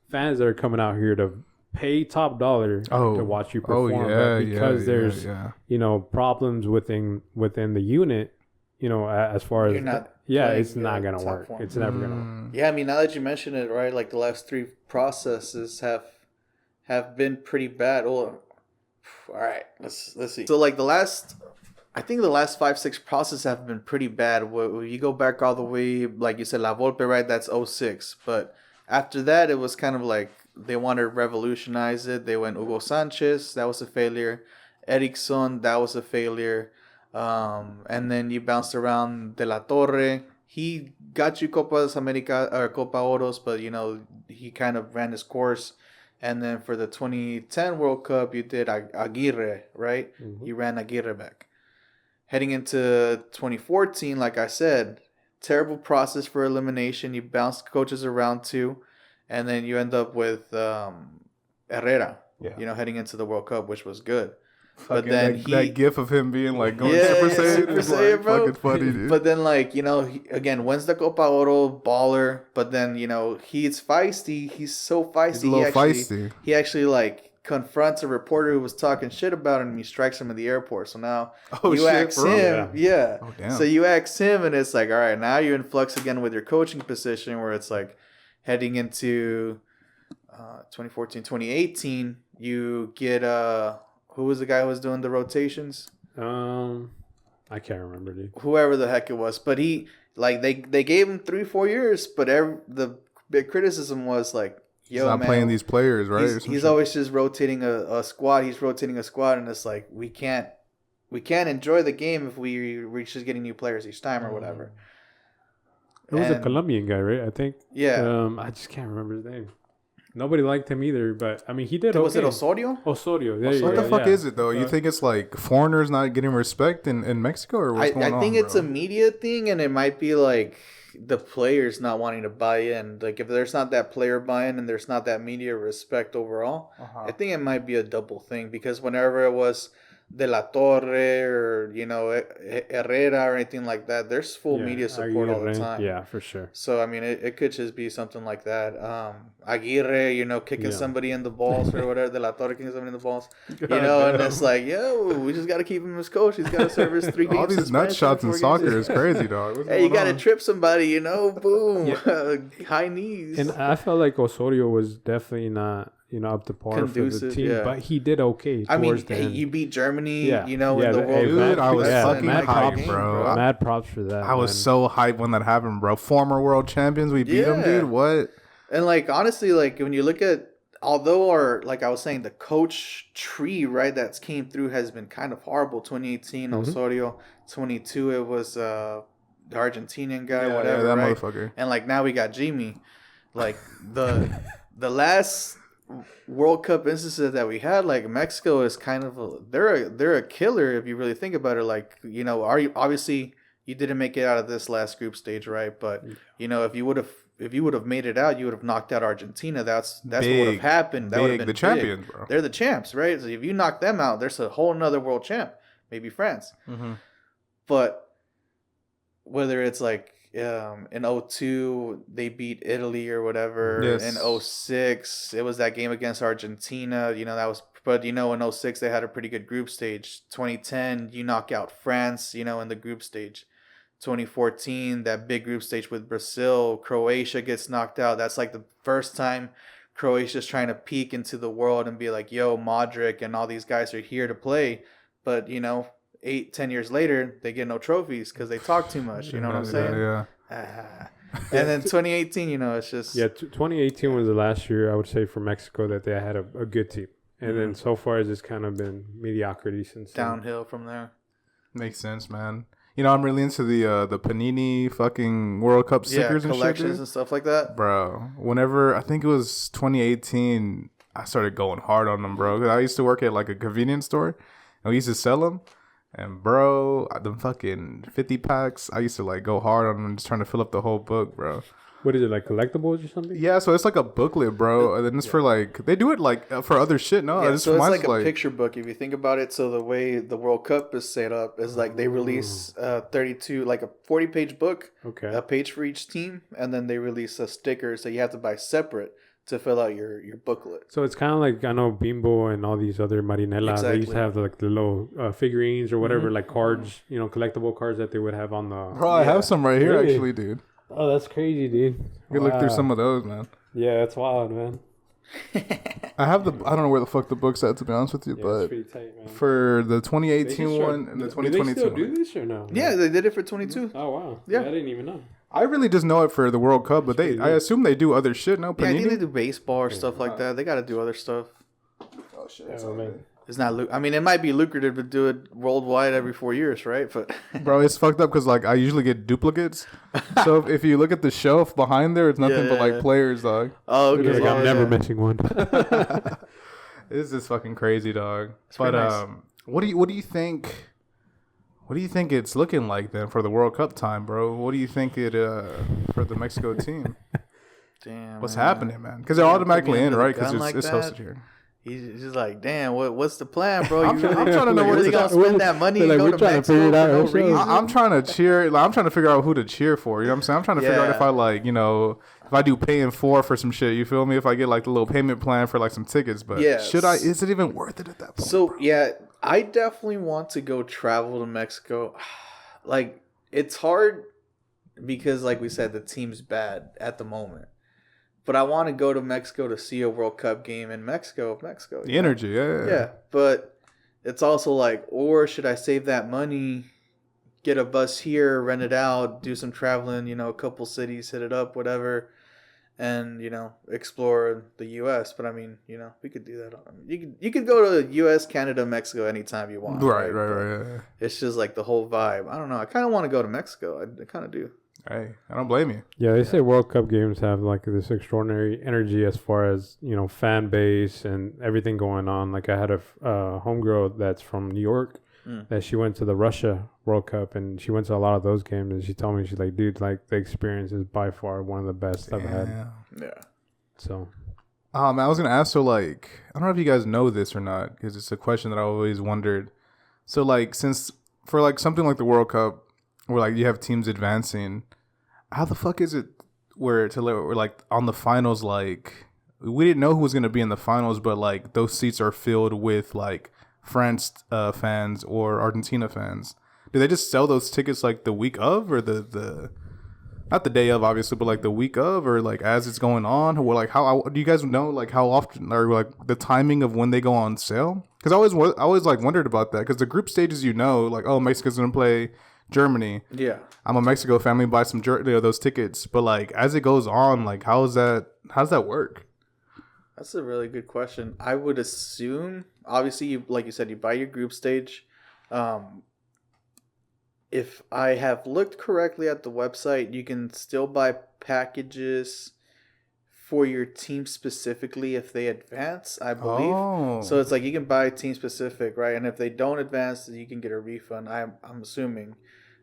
fans that are coming out here to pay top dollar to watch you perform. Because there's you know problems within the unit, you know, as far as it's not going to work. It's never going to work. Yeah, I mean, now that you mention it, right, like the last three processes have been pretty bad. Oh, all right, let's see. So like the last 5-6 processes have been pretty bad. You go back all the way, like you said, La Volpe, right? That's 06. But after that, it was kind of like they wanted to revolutionize it. They went Hugo Sanchez, that was a failure. Erickson, that was a failure. And then you bounced around De La Torre. He got you Copa America or Copa Oros, but you know he kind of ran his course. And then for the 2010 World Cup, you did Aguirre, right? Mm-hmm. You ran Aguirre back. Heading into 2014, like I said, terrible process for elimination. You bounce coaches around too, and then you end up with Herrera. Yeah. You know, heading into the World Cup, which was good. But then that gif of him being like going Super Saiyan, like, bro. Fucking funny, dude. But then, like, you know, again, wins the Copa Oro, baller. But then, you know, he's feisty. He's so feisty. He's a little feisty. He actually like confronts a reporter who was talking shit about him, and he strikes him at the airport. So now you ask him, Oh, damn. So you ask him, and it's like, all right, now you're in flux again with your coaching position, where it's like heading into 2014, 2018, you get who was the guy who was doing the rotations? I can't remember, dude. Whoever the heck it was, but he like they gave him 3-4 years, but the big criticism was like, yo, he's not playing these players, right? He's always just rotating a squad. He's rotating a squad, and it's like we can't enjoy the game if we're just getting new players each time or whatever. It was a Colombian guy, right? I think. Yeah. I just can't remember his name. Nobody liked him either, but I mean, he did. Was it okay. Osorio? Osorio. There you What go, the fuck yeah. is it though? You think it's like foreigners not getting respect in Mexico, or what's going on? I think it's bro? a media thing, and it might be like the players not wanting to buy in. Like if there's not that player buy-in and there's not that media respect overall, I think it might be a double thing, because whenever it was De La Torre or Herrera or anything like that, there's full media support all the time. Yeah, for sure. So I mean, it could just be something like that. Aguirre, kicking somebody in the balls or whatever. De La Torre kicking somebody in the balls. And it's like, yo, we just got to keep him as coach. He's got to serve his 3 games. All these nut shots in soccer is crazy, dog. What's Hey, you going got to on? trip somebody, boom, high knees. And I felt like Osorio was definitely not, up to par for the Conducive, team, yeah. but he did okay. I mean, towards the end. you beat Germany, Yeah. in Yeah, the hey, World Dude, Cup. I was That's fucking a hyped, game, bro. Mad props for that. I was man. so hyped when that happened, bro. Former world champions, we beat them, Yeah. dude. What? And like honestly, like when you look at, although our, like I was saying, the coach tree, right, that's came through has been kind of horrible. 2018 Osorio, 22 it was the Argentinian guy, whatever, that right? motherfucker. And like now we got Jimmy, like the last World Cup instances that we had, like Mexico is kind of they're a killer if you really think about it. Like obviously you didn't make it out of this last group stage, right? But if you would have made it out, you would have knocked out Argentina. That's what would have happened. That would have been the big. champions, bro. They're the champs, right? So if you knock them out, there's a whole nother world champ, maybe France. Mm-hmm. But whether it's like in 02 they beat Italy or whatever, Yes. in 06 it was that game against Argentina, that was, but in 06 they had a pretty good group stage. 2010 you knock out France, in the group stage. 2014 that big group stage with Brazil, Croatia gets knocked out. That's like the first time Croatia's trying to peek into the world and be like, yo, Modric and all these guys are here to play. But 8-10 years later they get no trophies because they talk too much. You know what I'm saying? Yeah. And then 2018, it's just 2018 was the last year I would say for Mexico that they had a good team, and then so far it's just kind of been mediocrity since then. downhill from there. Makes sense, man. I'm really into the Panini fucking World Cup stickers and shit, collections dude. and stuff like that. Bro, whenever I think it was 2018, I started going hard on them, bro. 'Cause I used to work at like a convenience store, and we used to sell them. And bro, the fucking 50 packs, I used to like go hard on them, just trying to fill up the whole book, bro. What is it, like collectibles or something? Yeah, so it's like a booklet, bro. And then it's for like they do it like for other shit. No, Yeah, this so it's reminds like a picture book if you think about it. So the way the World Cup is set up is like they release 32, like a 40-page book, Okay. a page for each team, and then they release a sticker so you have to buy separate to fill out your booklet. So it's kind of like, I know Bimbo and all these other Marinela, they used Exactly. to have like the little figurines or whatever, like cards, collectible cards that they would have on the. Bro, I have some right here Really? actually, dude. Oh, that's crazy, dude. You can look through some of those, man. Yeah, that's wild, man. I have I don't know where the fuck the book's at, to be honest with you, Yeah, but it's pretty tight, man. for the They 2018 can start- one and the do they still 2022 do one. this or no? Yeah, they did it for 22. Oh wow. Yeah. I didn't even know. I really just know it for the World Cup, but I assume they do other shit. No, Yeah, I think they Panini. do baseball or stuff like that. They got to do other stuff. Oh shit! Oh man. It's not. I mean, it might be lucrative to do it worldwide every 4 years, right? But Bro, it's fucked up because like I usually get duplicates. So if you look at the shelf behind there, it's nothing but Yeah. like players, dog. oh, okay. Like, I'm never missing one. It's just fucking crazy, dog. pretty But nice. what do you think? What do you think it's looking like then for the World Cup time, bro? What do you think for the Mexico team? Damn. What's man. happening, man? Because they're automatically in, under the right? Because gun like it's that? hosted here. He's just like, damn. What's the plan, bro? I'm trying to know you what really it's gonna spend that money and Like, go we're to trying to Mexico figure it for out no ourselves. reason? I'm trying to cheer. Like, I'm trying to figure out who to cheer for. You know what I'm saying? I'm trying to figure out if I like, if I do pay in 4 for some shit. You feel me? If I get like the little payment plan for like some tickets, but Yes. should I? Is it even worth it at that point? So yeah, I definitely want to go travel to Mexico. Like it's hard because, like we said, the team's bad at the moment. But I want to go to Mexico to see a World Cup game in Mexico. The energy, yeah. Yeah, but it's also like, or should I save that money, get a bus here, rent it out, do some traveling, a couple cities, hit it up, whatever, and explore the U.S. But I mean, we could do that. You could go to U.S., Canada, Mexico anytime you want. Right. Yeah. It's just like the whole vibe. I don't know. I kind of want to go to Mexico. I kind of do. Hey, I don't blame you. Yeah, they say World Cup games have like this extraordinary energy as far as fan base and everything going on. Like I had a homegirl that's from New York. That she went to the Russia World Cup and she went to a lot of those games and she told me, she's like, dude, like the experience is by far one of the best I've had. Yeah. So, I was gonna ask. So, like, I don't know if you guys know this or not, because it's a question that I always wondered. So, like, since for like something like the World Cup, where like you have teams advancing, how the fuck is it where like on the finals, like we didn't know who was gonna be in the finals, but like those seats are filled with like France fans or Argentina fans. Do they just sell those tickets like the week of, or the not the day of, obviously, but like the week of, or like as it's going on, or like how do you guys know like how often, or like the timing of when they go on sale? Because I always like wondered about that, because the group stages, like, oh, Mexico's gonna play Germany. Yeah, I'm a Mexico family, buy some those tickets, but like as it goes on, like how does that work? That's a really good question. I would assume, obviously, like you said, you buy your group stage. If I have looked correctly at the website, you can still buy packages for your team specifically if they advance, I believe. Oh. So it's like you can buy team specific, right? And if they don't advance, you can get a refund. I'm assuming.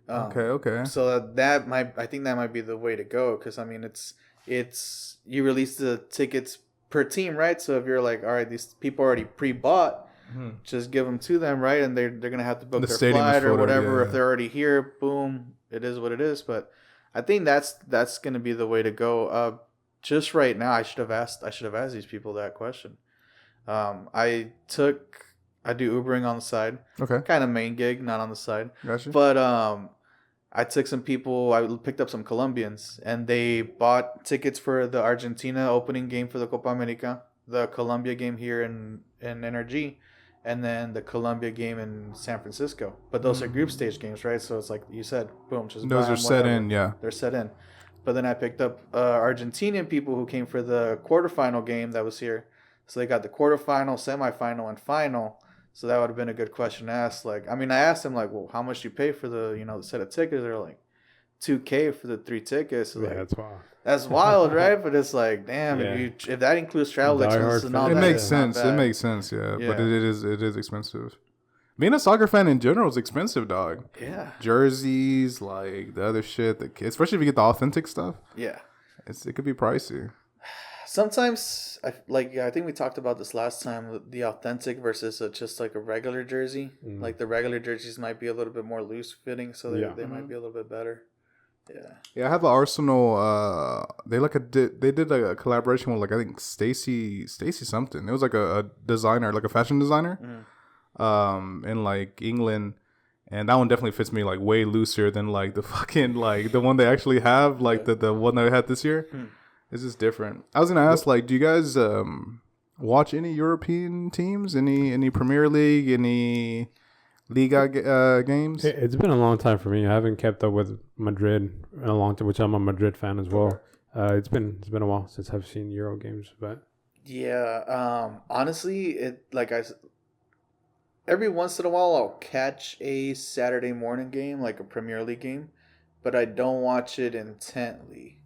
Okay. So I think that might be the way to go, because I mean it's you release the tickets per team, right? So if you're like, all right, these people already pre-bought, just give them to them, right? And they're gonna have to book their flight or whatever. If they're already here, boom, it is what it is. But I think that's gonna be the way to go. Just right now, I should have asked these people that question. I do Ubering on the side. Okay. Kind of main gig, not on the side. Gotcha. But I took some people. I picked up some Colombians, and they bought tickets for the Argentina opening game for the Copa America, the Colombia game here in NRG, and then the Colombia game in San Francisco. But those are group stage games, right? So it's like you said, boom, just those are set in, yeah. They're set in. But then I picked up Argentinian people who came for the quarterfinal game that was here. So they got the quarterfinal, semifinal, and final. So that would have been a good question to ask. Like, I mean, I asked them like, well, how much do you pay for the the set of tickets? They're like, $2,000 for the 3 tickets. So yeah, like, that's wild. That's wild, right? But it's like, damn, if that includes travel expenses and all it that, makes sense. It makes sense, yeah. But it is expensive. Being a soccer fan in general is expensive, dog. Yeah. Jerseys, like the other shit, especially if you get the authentic stuff. Yeah. It could be pricey. Sometimes, I think we talked about this last time, the authentic versus just like a regular jersey. Like the regular jerseys might be a little bit more loose fitting, so they might be a little bit better. Yeah, I have an Arsenal. They did like a collaboration with, like, I think Stacy something. It was like a designer, like a fashion designer, in like England, and that one definitely fits me like way looser than like the fucking like the one they actually have, like the one that I had this year. It's just different. I was gonna ask, like, do you guys watch any European teams? Any Premier League? Any Liga games? It's been a long time for me. I haven't kept up with Madrid in a long time, which I'm a Madrid fan as well. It's been a while since I've seen Euro games, but honestly, every once in a while I'll catch a Saturday morning game, like a Premier League game, but I don't watch it intently.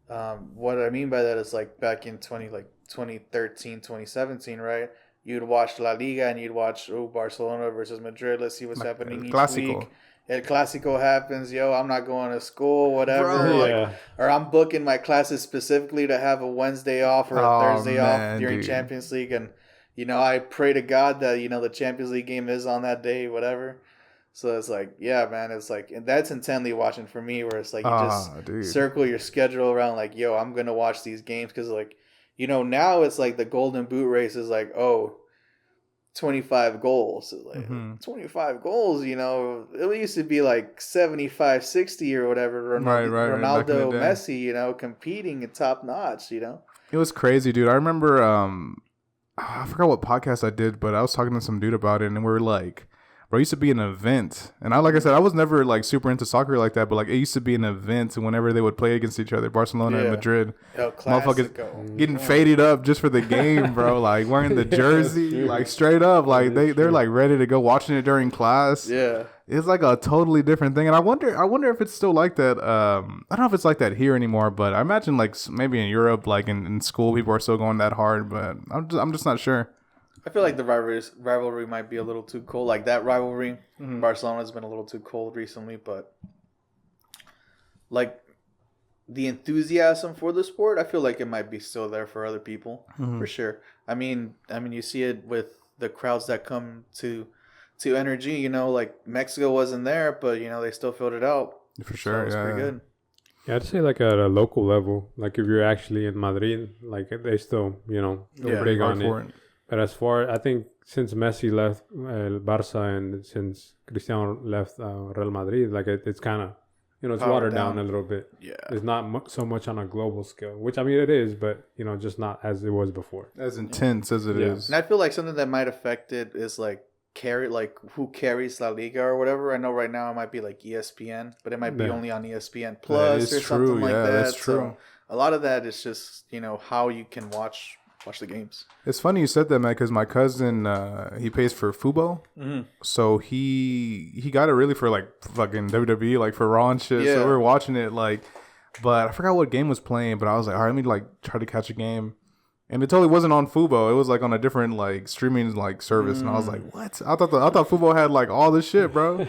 What I mean by that is, like, back in 2013, 2017, right? You'd watch La Liga and you'd watch Barcelona versus Madrid. Let's see what's happening each week. El Clásico happens. I'm not going to school, whatever. Or I'm booking my classes specifically to have a Wednesday off or a Thursday off during Champions League. And, I pray to God that, the Champions League game is on that day, whatever. So it's like, yeah, man, it's like, and that's intently watching for me, where it's like, you just circle your schedule around, like, I'm going to watch these games. Because, like, now it's like the Golden Boot race is like, 25 goals. So like 25 goals, it used to be like 75, 60 or whatever. Ronaldo, Messi, competing at top notch, It was crazy, dude. I remember, I forgot what podcast I did, but I was talking to some dude about it, and we were like, bro, it used to be an event. And like I said, I was never like super into soccer like that, but like it used to be an event whenever they would play against each other, Barcelona and Madrid. Motherfuckers getting faded up just for the game, bro. Like wearing the jersey, like straight up, like they're like ready to go, watching it during class. Yeah. It's like a totally different thing, and I wonder if it's still like that. I don't know if it's like that here anymore, but I imagine like maybe in Europe, like in school, people are still going that hard. But I'm just not sure. I feel like the rivalry might be a little too cold. Like that rivalry, Barcelona's been a little too cold recently, but like the enthusiasm for the sport, I feel like it might be still there for other people for sure. I mean, you see it with the crowds that come to Energy. You know, like Mexico wasn't there, but you know they still filled it out For sure. So it's pretty good. Yeah, I'd say like at a local level, like if you're actually in Madrid, like they still, you know, go big on it. But as far, I think since Messi left Barca and since Cristiano left Real Madrid, like it's kind of, you know, it's watered down a little bit. Yeah. It's not so much on a global scale, which I mean it is, but you know, just not as it was before. As intense as it is. And I feel like something that might affect it is like who carries La Liga or whatever. I know right now it might be like ESPN, but it might be only on ESPN Plus or something like that. That's true. So a lot of that is just, you know, how you can watch the games. It's funny you said that, man, because my cousin, he pays for Fubo. So he got it really for like fucking WWE, like for Raw and shit. Yeah. So we were watching it, like, but I forgot what game was playing, but I was like, all right, let me like try to catch a game. And it totally wasn't on Fubo. It was like on a different like streaming like service, and I was like, "What?" I thought Fubo had like all this shit, bro.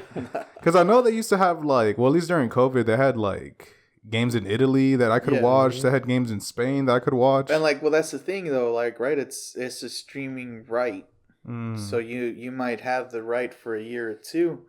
Because I know they used to have like, well, at least during COVID, they had like games in Italy that I could watch. They had games in Spain that I could watch. And like, well, that's the thing though. Like, right? It's a streaming right, so you might have the right for a year or two.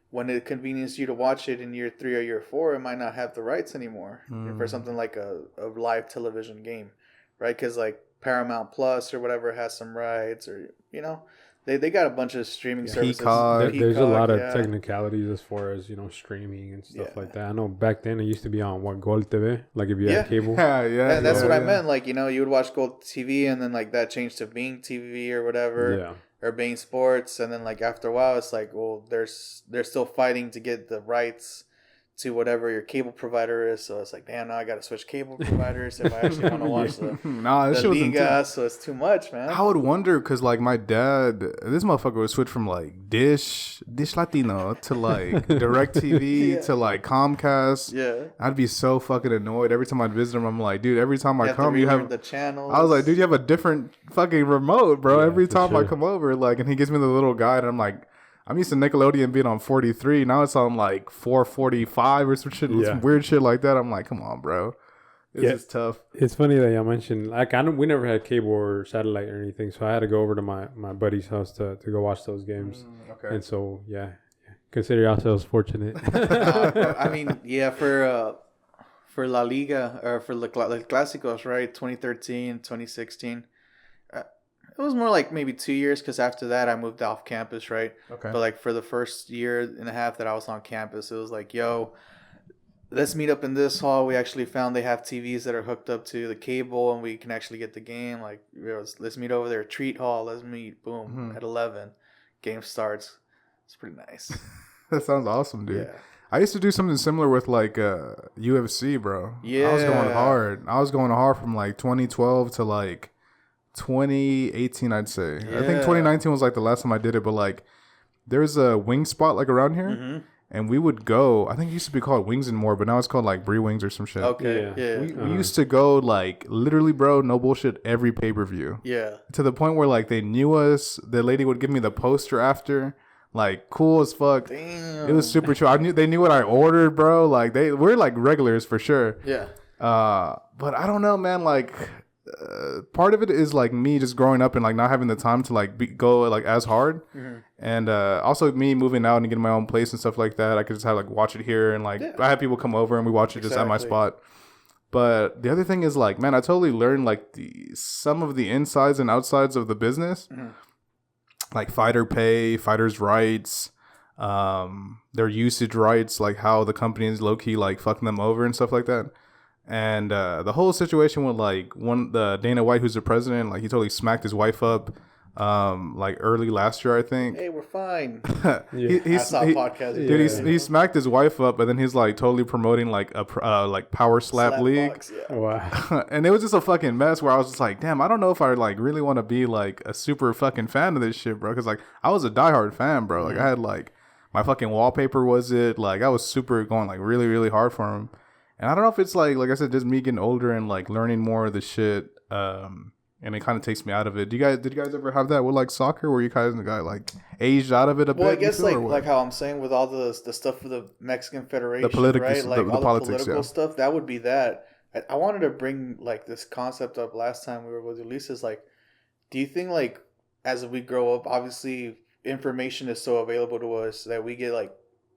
When it conveniences you to watch it in year 3 or year 4, it might not have the rights anymore for something like a live television game, right? Because like Paramount Plus or whatever has some rights, or you know, they got a bunch of streaming services. There's a lot of technicalities as far as, you know, streaming and stuff like that. I know back then it used to be on Gol TV, like if you had cable. And that's what I meant. Like, you know, you would watch Gold TV, and then like that changed to Being TV or whatever, or Being Sports, and then like after a while, it's like, well, they're still fighting to get the rights to whatever your cable provider is. So it's like, damn, now I got to switch cable providers if I actually want to watch the Liga. So it's too much, man. I would wonder, because like my dad, this motherfucker would switch from like Dish Latino to like DirecTV to like Comcast. Yeah. I'd be so fucking annoyed every time I'd visit him. I'm like, dude, every time I come, you have the channels. I was like, dude, you have a different fucking remote, bro. Every time I come over, like, and he gives me the little guide, and I'm like, I'm used to Nickelodeon being on 43. Now it's on like 445 or some shit, some weird shit like that. I'm like, come on, bro. This is tough. It's funny that you mentioned, like, we never had cable or satellite or anything, so I had to go over to my buddy's house to go watch those games. Okay. And so, consider yourselves fortunate. I mean, for La Liga, or for the Clásicos, right? 2013, 2016. It was more like maybe 2 years, because after that I moved off campus, right? Okay. But like for the first year and a half that I was on campus, it was like, yo, let's meet up in this hall. We actually found they have TVs that are hooked up to the cable, and we can actually get the game. Like, let's meet over there. Treat hall. Let's meet. Boom. At 11, game starts. It's pretty nice. That sounds awesome, dude. Yeah. I used to do something similar with like UFC, bro. Yeah. I was going hard from like 2012 to like 2018, I'd say. I think 2019 was like the last time I did it, but like there's a wing spot like around here, and we would go. I think it used to be called Wings and More, but now it's called like Brie Wings or some shit. Okay. Yeah. We used to go like literally, bro, no bullshit, every pay-per-view. Yeah. To the point where like they knew us. The lady would give me the poster after. Like, cool as fuck. Damn. It was super chill. They knew what I ordered, bro. Like we're like regulars for sure. Yeah. But I don't know, man. Like, part of it is like me just growing up and like not having the time to like go like as hard, and also me moving out and getting my own place and stuff like that. I could just have like watch it here, and like I have people come over and we watch it just at my spot. But the other thing is like, man, I totally learned like some of the insides and outsides of the business, like fighter pay, fighters' rights, their usage rights, like how the company is low key like fucking them over and stuff like that. And the whole situation with like the Dana White, who's the president, like he totally smacked his wife up like early last year, I think. Hey, we're fine. He I saw a podcast. dude, he smacked his wife up, and then he's like totally promoting like a like power slap league. Box, yeah. Wow. And it was just a fucking mess where I was just like, damn, I don't know if I like really want to be like a super fucking fan of this shit, bro. Because like I was a diehard fan, bro. Like I had like my fucking wallpaper was it. Like I was super going like really, really hard for him. And I don't know if it's like I said, just me getting older and like learning more of the shit. And it kind of takes me out of it. Did you guys ever have that with like soccer where you guys got like aged out of it a bit? Well, I guess like how I'm saying with all the stuff for the Mexican Federation, right? Like all the political stuff, that would be that. I wanted to bring like this concept up last time we were with Ulises. Like, do you think like as we grow up, obviously information is so available to us that we get like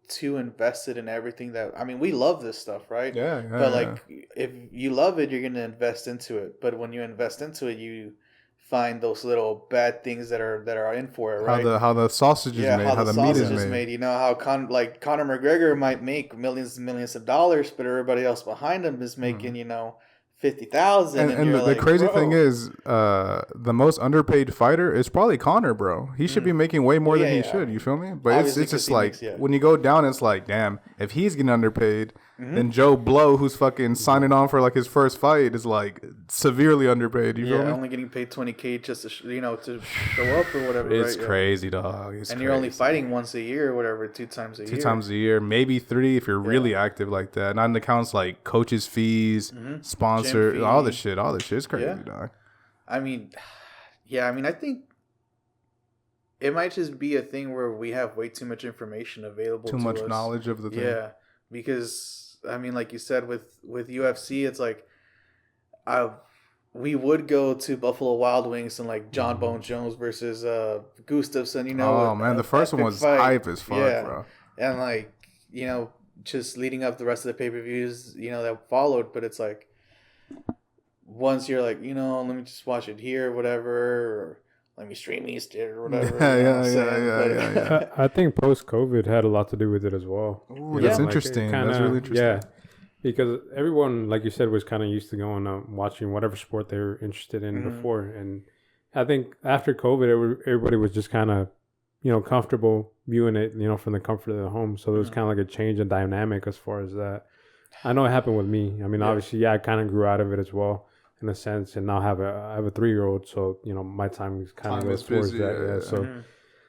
too invested in everything that we love this stuff, right? Yeah. But like if you love it, you're gonna invest into it. But when you invest into it, you find those little bad things that are in for it, right? How the sausage is made, how the meat is made. You know how Conor McGregor might make millions and millions of dollars, but everybody else behind him is making 50,000. And the crazy thing is, the most underpaid fighter is probably Conor, bro. He should be making way more than he should. You feel me? But obviously it's just like when you go down, it's like, damn, if he's getting underpaid, then Joe Blow, who's fucking signing on for like his first fight, is like severely underpaid. You feel me? Only getting paid $20K just to to show up or whatever. It's right? crazy, dog. You're only fighting once a year or whatever, two times a year, maybe 3 if you're really active like that. Not in accounts like coaches' fees, sponsor, all the shit. It's crazy, dog. I think it might just be a thing where we have way too much information available. Too much knowledge of the thing. Yeah, because like you said with UFC, it's like we would go to Buffalo Wild Wings and like John Bones Jones versus Gustafsson. Oh man, the first one was hype as fuck, bro. And like just leading up the rest of the pay-per-views, that followed. But it's like once you're like, let me just watch it here, whatever, or let me stream East or whatever. Yeah. I think post-COVID had a lot to do with it as well. Ooh, that's interesting. That's really interesting. Yeah, because everyone, like you said, was kind of used to going watching whatever sport they were interested in before. And I think after COVID, everybody was just kind of, comfortable viewing it, from the comfort of their home. So there was kind of like a change in dynamic as far as that. I know it happened with me. Obviously, I kind of grew out of it as well, in a sense, and now I have a 3-year-old, so my time is kind of goes towards that.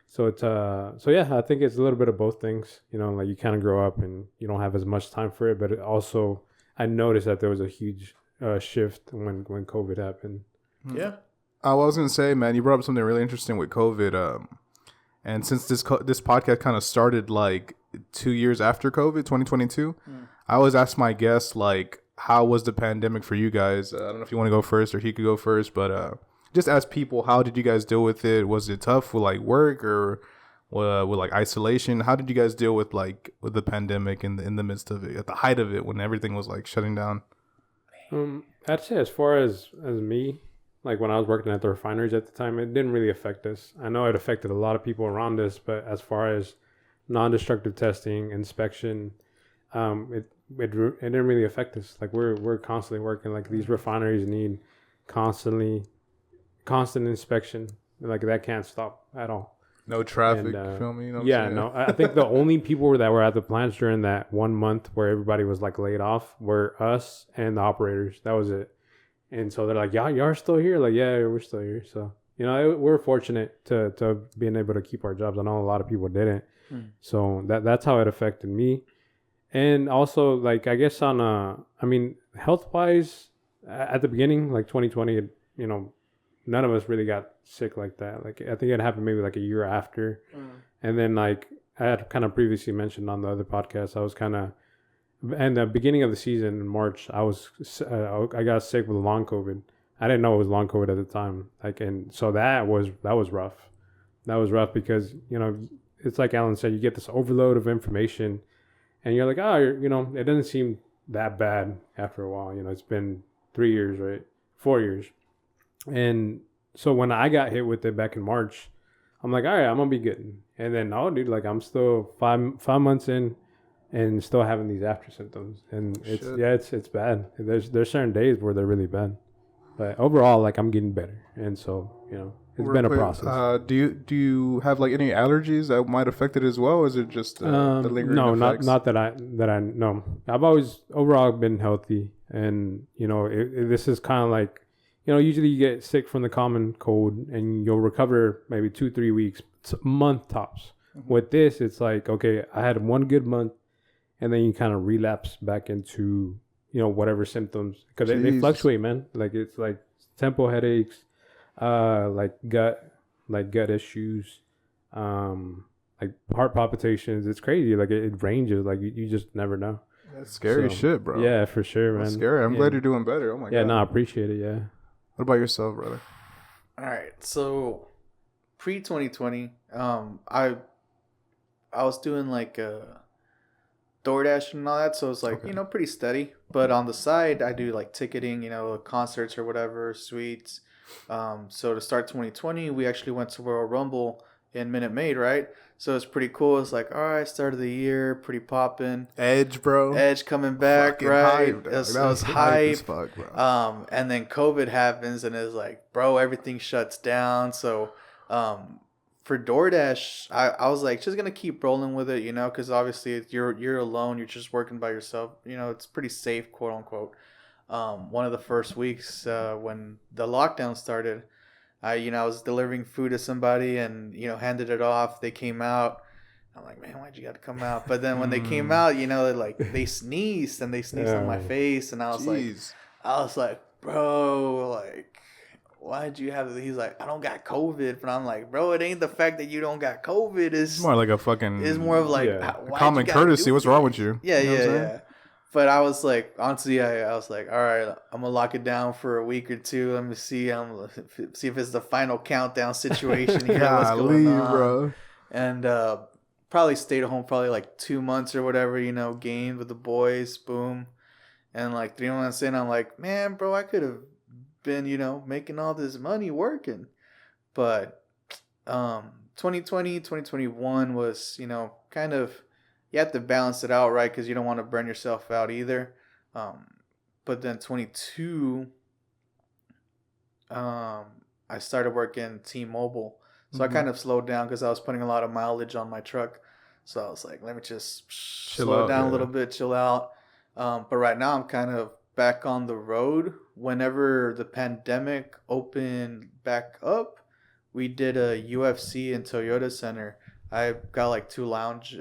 So it's I think it's a little bit of both things. Like you kind of grow up and you don't have as much time for it, but it also I noticed that there was a huge shift when COVID happened. Yeah. I was gonna say, man, you brought up something really interesting with COVID. And since this podcast kind of started like 2 years after COVID, 2022, I always ask my guests like, how was the pandemic for you guys? I don't know if you want to go first or he could go first, but just ask people, how did you guys deal with it? Was it tough with like work or with like isolation? How did you guys deal with the pandemic in the midst of it, at the height of it, when everything was like shutting down? I'd say as far as me, like when I was working at the refineries at the time, it didn't really affect us. I know it affected a lot of people around us, but as far as non-destructive testing, inspection, it didn't really affect us. Like we're constantly working. Like these refineries need constant inspection. Like that can't stop at all. No traffic, feel me? I think the only people that were at the plants during that 1 month where everybody was like laid off were us and the operators. That was it. And so they're like, y'all are still here? Like, yeah, we're still here. So, we're fortunate to being able to keep our jobs. I know a lot of people didn't. So that's how it affected me. And also, like, I guess on, health-wise, at the beginning, like 2020, none of us really got sick like that. Like, I think it happened maybe like a year after. And then, like, I had kind of previously mentioned on the other podcast, I was kind of, and the beginning of the season in March, I got sick with long COVID. I didn't know it was long COVID at the time. Like, and so that was rough. That was rough because, it's like Alan said, you get this overload of information and you're like, it doesn't seem that bad after a while. It's been 3 years, right? 4 years. And so when I got hit with it back in March, I'm like, all right, I'm going to be good. And then, I'm still five months in and still having these after symptoms. And it's bad. There's certain days where they're really bad. But overall, like, I'm getting better. And so, It's been a process. Do you have like any allergies that might affect it as well? Or is it just the lingering no, effects? not that I know. I've always overall been healthy, and this is kind of like, usually you get sick from the common cold, and you'll recover maybe 2-3 weeks, a month tops. Mm-hmm. With this, it's like, okay, I had one good month, and then you kind of relapse back into whatever symptoms, because they fluctuate, man. Like it's like temple headaches, like gut issues, like heart palpitations. It's crazy. Like it ranges. Like you just never know. That's scary shit, bro. Yeah, for sure, man. That's scary. I'm glad you're doing better. Oh my god. Yeah, no, I appreciate it. Yeah. What about yourself, brother? All right. So pre 2020, I was doing like DoorDash and all that, so it's like pretty steady. But on the side, I do like ticketing, concerts or whatever, suites. So to start 2020, we actually went to Royal Rumble in Minute Maid, right? So it's pretty cool. It's like, all right, start of the year, pretty poppin'. Edge, bro. Edge coming back, fucking right? Hype, it was hype. As fuck, bro. And then COVID happens, and it's like, bro, everything shuts down. So, for DoorDash, I was like, just gonna keep rolling with it, because obviously you're alone, you're just working by yourself. It's pretty safe, quote unquote. One of the first weeks when the lockdown started, I was delivering food to somebody and handed it off. They came out. I'm like, man, why'd you got to come out? But then when they came out, they sneezed and they sneezed on my face, and I was like, bro, like, why'd you have? He's like, I don't got COVID, but I'm like, bro, it ain't the fact that you don't got COVID. It's more like a fucking. It's more of like common courtesy. What's wrong with you? Yeah, yeah. But I was like, honestly, I was like, all right, I'm gonna lock it down for a week or two. Let me see. See if it's the final countdown situation here. What's going on, bro? And probably stayed at home probably like 2 months or whatever. Gamed with the boys. Boom. And like 3 months in, I'm like, man, bro, I could have been, making all this money working. But 2020, 2021 was, kind of. You have to balance it out, right? Because you don't want to burn yourself out either. But then 22, I started working T-Mobile. So I kind of slowed down because I was putting a lot of mileage on my truck. So I was like, let me just slow down a little bit, chill out. But right now I'm kind of back on the road. Whenever the pandemic opened back up, we did a UFC in Toyota Center. I got like two lounge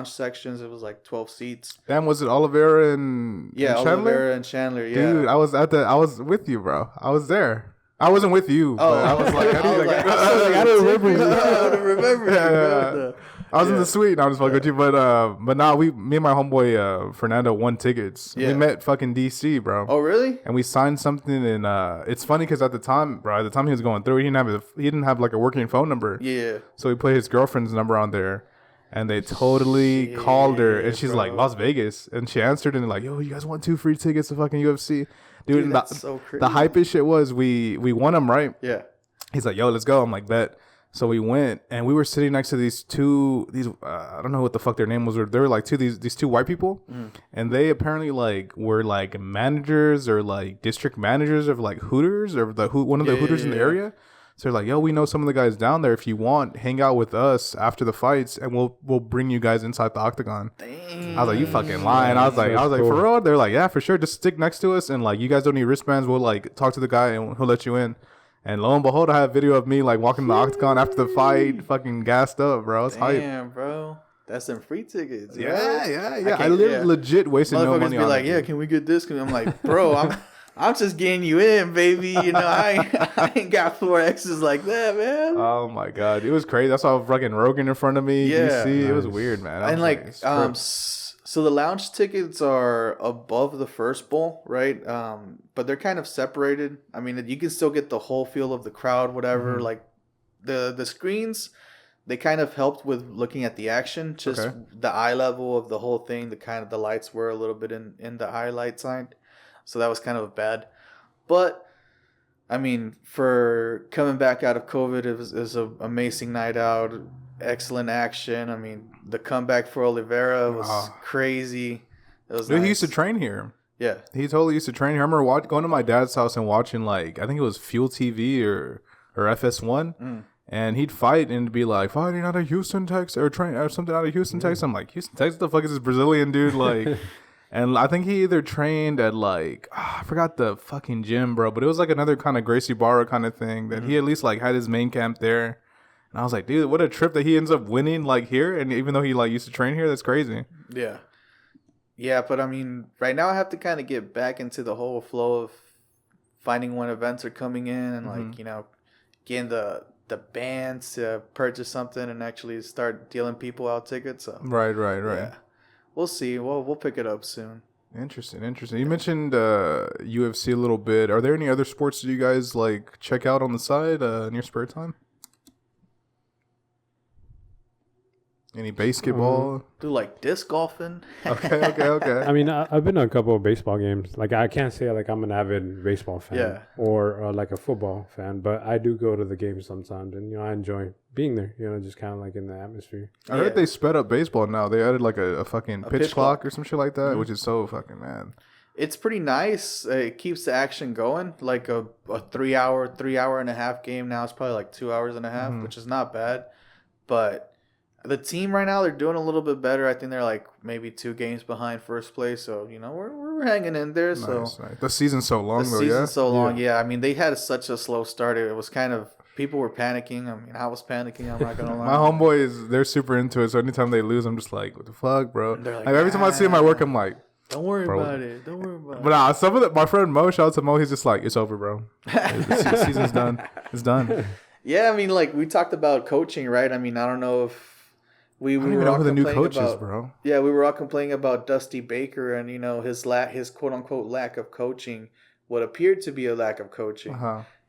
sections. It was like 12 seats. Damn, was it Oliveira and Chandler? Oliveira and Chandler. Yeah, dude, I was with you, bro. I was there. I wasn't with you. Oh, but I was like, I don't remember you. I don't remember you. I was in the suite. I was fucking with you, but now me and my homeboy Fernando won tickets. Yeah. We met fucking DC, bro. Oh, really? And we signed something, and it's funny because at the time he was going through, he didn't have like a working phone number. Yeah. So he put his girlfriend's number on there, and they totally called her, and she's like, Las Vegas, and she answered, and they're like, yo, you guys want 2 free tickets to fucking UFC? Dude, that's so crazy. The hypest shit was we won them, right? Yeah. He's like, yo, let's go. I'm like, bet. So we went, and we were sitting next to these I don't know what the fuck their name was. They were like these two white people, and they apparently like were like managers or like district managers of like Hooters or one of the Hooters in the area. So they're like, yo, we know some of the guys down there. If you want, hang out with us after the fights, and we'll bring you guys inside the octagon. Dang. I was like, you fucking lying. I was like, cool. For real? They're like, yeah, for sure. Just stick next to us, and like, you guys don't need wristbands. We'll like talk to the guy, and he'll let you in. And lo and behold, I have video of me like walking the octagon after the fight, fucking gassed up, bro. It's hype. Damn, bro. That's some free tickets. Yeah. I legit wasted no money on it. Motherfuckers be like, yeah, can we get this? I'm like, bro, I'm just getting you in, baby. I ain't got 4Xs like that, man. Oh my god, it was crazy. I saw fucking Rogan in front of me. Yeah, nice. It was weird, man. And like, so the lounge tickets are above the first bowl, right? But they're kind of separated. I mean, you can still get the whole feel of the crowd, whatever. Mm-hmm. Like the screens, they kind of helped with looking at the action, just the eye level of the whole thing. The lights were a little bit in the eye light side. So that was kind of bad. But, I mean, for coming back out of COVID, it was an amazing night out. Excellent action. I mean, the comeback for Oliveira was crazy. It was Dude, nice. He used to train here. Yeah. He totally used to train here. I remember going to my dad's house and watching, like, I think it was Fuel TV or or FS1. And he'd fight and be like, fighting out of Houston, Texas, or train or something out of Houston, Texas. I'm like, Houston, Texas, the fuck is this Brazilian dude? Like, and I think he either trained at like, I forgot the fucking gym, bro, but it was like another kind of Gracie Barra kind of thing that he at least like had his main camp there. And I was like, dude, what a trip that he ends up winning like here. And even though he like used to train here, that's crazy. Yeah. Yeah, but I mean, right now I have to kind of get back into the whole flow of finding when events are coming in and like, you know, getting the bands to purchase something and actually start dealing people out tickets. So Right. yeah, we'll see. We'll pick it up soon. Interesting. You mentioned UFC a little bit. Are there any other sports that you guys like check out on the side in your spare time? Any basketball? Do like disc golfing. Okay. I mean, I've been to a couple of baseball games. Like, I can't say like I'm an avid baseball fan or like a football fan, but I do go to the games sometimes, and you know, I enjoy being there. You know, just kind of like in the atmosphere. I heard they sped up baseball now. They added like a fucking pitch clock or some shit like that, which is so fucking mad. It's pretty nice. It keeps the action going. Like a 3 hour and a half game now. It's probably like 2 hours and a half, which is not bad. But the team right now, they're doing a little bit better. I think they're like maybe 2 games behind first place. So, you know, we're hanging in there. Nice. The season's so long, though, yeah? Yeah. I mean, they had such a slow start. It was kind of, people were panicking. I mean, I was panicking. I'm not going to lie. My homeboys, they're super into it. So anytime they lose, I'm just like, what the fuck, bro? Like every time I see them at work, I'm like, don't worry about it. But nah, some of my friend Mo, shout out to Mo, he's just like, it's over, bro. The season's done. It's done. Yeah, I mean, like, we talked about coaching, right? I mean, I don't know if we don't even know who the new coach is, bro. Yeah, we were all complaining about Dusty Baker and, you know, his quote unquote lack of coaching, what appeared to be a lack of coaching,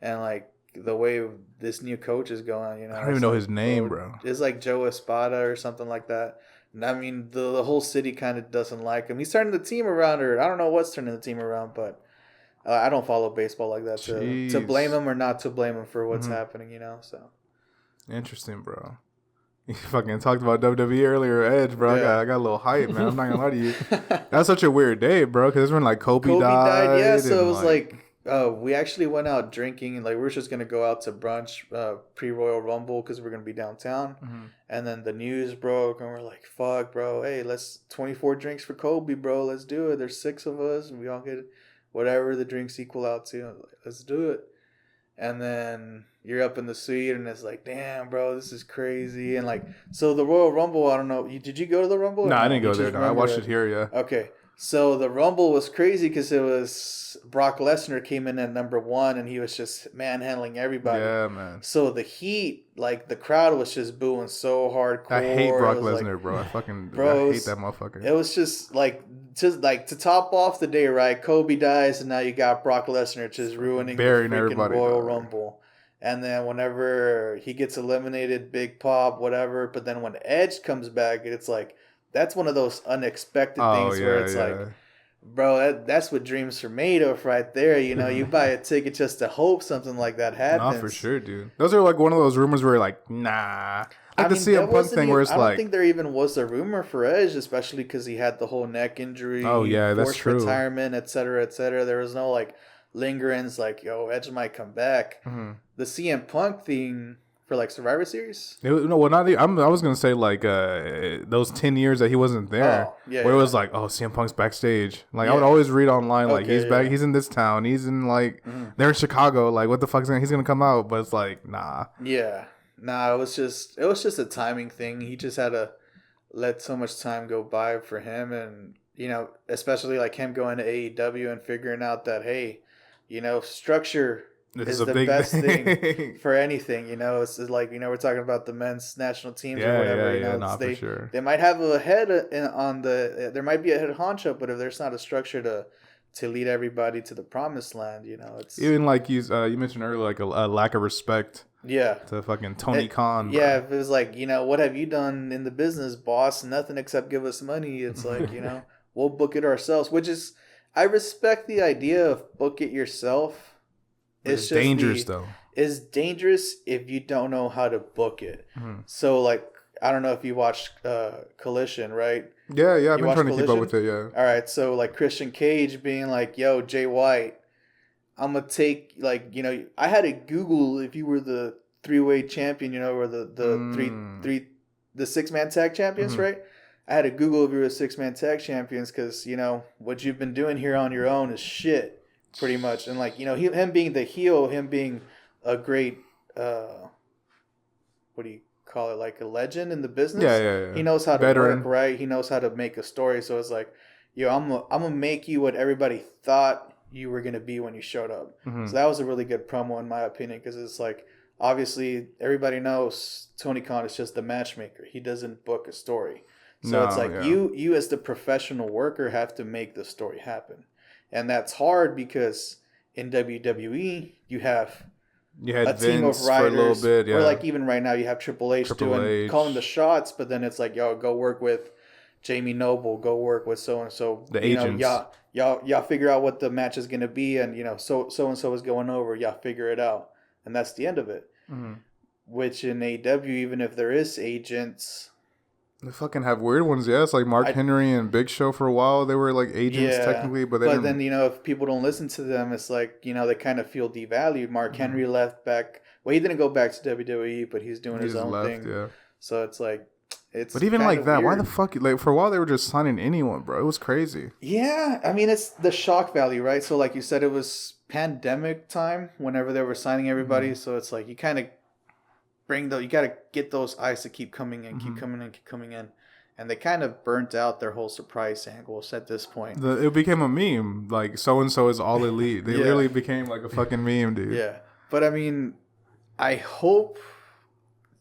and like the way this new coach is going. You know, I don't even know his name, bro. It's like Joe Espada or something like that. And I mean, the whole city kind of doesn't like him. He's turning the team around, or I don't know what's turning the team around, but I don't follow baseball like that to blame him or not to blame him for what's happening. You know, so interesting, bro. You fucking talked about WWE earlier, Edge, bro. Yeah. I got a little hype, man. I'm not gonna lie to you. That's such a weird day, bro, because it's when like Kobe died. Yeah, so it was like we actually went out drinking, and like we were just gonna go out to brunch pre-Royal Rumble because we're gonna be downtown, and then the news broke, and we're like, "Fuck, bro! Hey, let's 24 drinks for Kobe, bro. Let's do it. There's 6 of us, and we all get whatever the drinks equal out to. Let's do it." And then you're up in the suite, and it's like, damn, bro, this is crazy. And like, so the Royal Rumble, I don't know. Did you go to the Rumble? No, I didn't go there. No, I watched it here, yeah. Okay. So the Rumble was crazy because it was Brock Lesnar came in at number 1, and he was just manhandling everybody. Yeah, man. So the heat, like the crowd was just booing so hardcore. I hate Brock Lesnar, bro. I hate that motherfucker. It was just to top off the day, right? Kobe dies, and now you got Brock Lesnar just ruining the freaking Royal Rumble. And then whenever he gets eliminated, big pop, whatever. But then when Edge comes back, it's like, that's one of those unexpected things where it's like, bro, that's what dreams are made of right there. You know, you buy a ticket just to hope something like that happens. Nah, for sure, dude. Those are like one of those rumors where you're like, nah. Like the CM Punk thing where it's like, I don't think there even was a rumor for Edge, especially because he had the whole neck injury. Oh, yeah, that's true. Retirement, et cetera, et cetera. There was no like lingerings like, yo, Edge might come back. The CM Punk thing for like Survivor Series? I was gonna say like those 10 years that he wasn't there, where it was like, oh, CM Punk's backstage. Like I would always read online like he's back, he's in this town, he's in like they're in Chicago. Like what the fuck he's gonna come out? But it's like nah. Yeah, nah. It was just a timing thing. He just had to let so much time go by for him, and you know, especially like him going to AEW and figuring out that hey, you know, structure is the best thing for anything, you know. It's like, you know, we're talking about the men's national teams or whatever. You know, for sure. They might have a head on there might be a head honcho, but if there's not a structure to lead everybody to the promised land, you know, it's even like you mentioned earlier, like a lack of respect. Yeah. To fucking Tony Khan. Yeah, if it was like, you know, what have you done in the business, boss? Nothing except give us money. It's like, you know, we'll book it ourselves, which is, I respect the idea of book it yourself. It's dangerous though. It's dangerous if you don't know how to book it. So like, I don't know if you watched Collision, right? Yeah, I've been trying to keep up with it, yeah. All right, so like Christian Cage being like, yo, Jay White, I'm gonna take like I had to Google if you were the 3-way champion, or the the 6-man tag champions, right? I had to Google if you were 6-man tag champions because what you've been doing here on your own is shit, pretty much. And like him being the heel, him being a great what do you call it, like a legend in the business. Yeah. He knows how to Veteran. work, right? He knows how to make a story. So it's like, I'm gonna make you what everybody thought you were gonna be when you showed up. So that was a really good promo in my opinion, because it's like, obviously everybody knows Tony Khan is just the matchmaker. He doesn't book a story. So it's like you as the professional worker have to make the story happen. And that's hard because in WWE you had a team of writers, for a little bit, or like even right now you have Triple H calling the shots, but then it's like, yo, go work with Jamie Noble, go work with so and so. The agents. Y'all figure out what the match is gonna be, and so and so is going over. Y'all figure it out, and that's the end of it. Which in AEW, even if there is agents, they fucking have weird ones. Yeah, it's like Mark Henry and Big Show for a while. They were like agents technically, but then if people don't listen to them, it's like they kind of feel devalued. Mark Henry left back. Well, he didn't go back to WWE, but he's doing his own thing. Yeah. So it's like But even like that, weird. Why the fuck? Like for a while they were just signing anyone, bro. It was crazy. Yeah, I mean it's the shock value, right? So like you said, it was pandemic time whenever they were signing everybody. So it's like you kind of you got to get those eyes to keep coming in, keep coming in. And they kind of burnt out their whole surprise angles at this point. It became a meme. Like, so-and-so is all elite. They literally became like a fucking meme, dude. Yeah. But I mean, I hope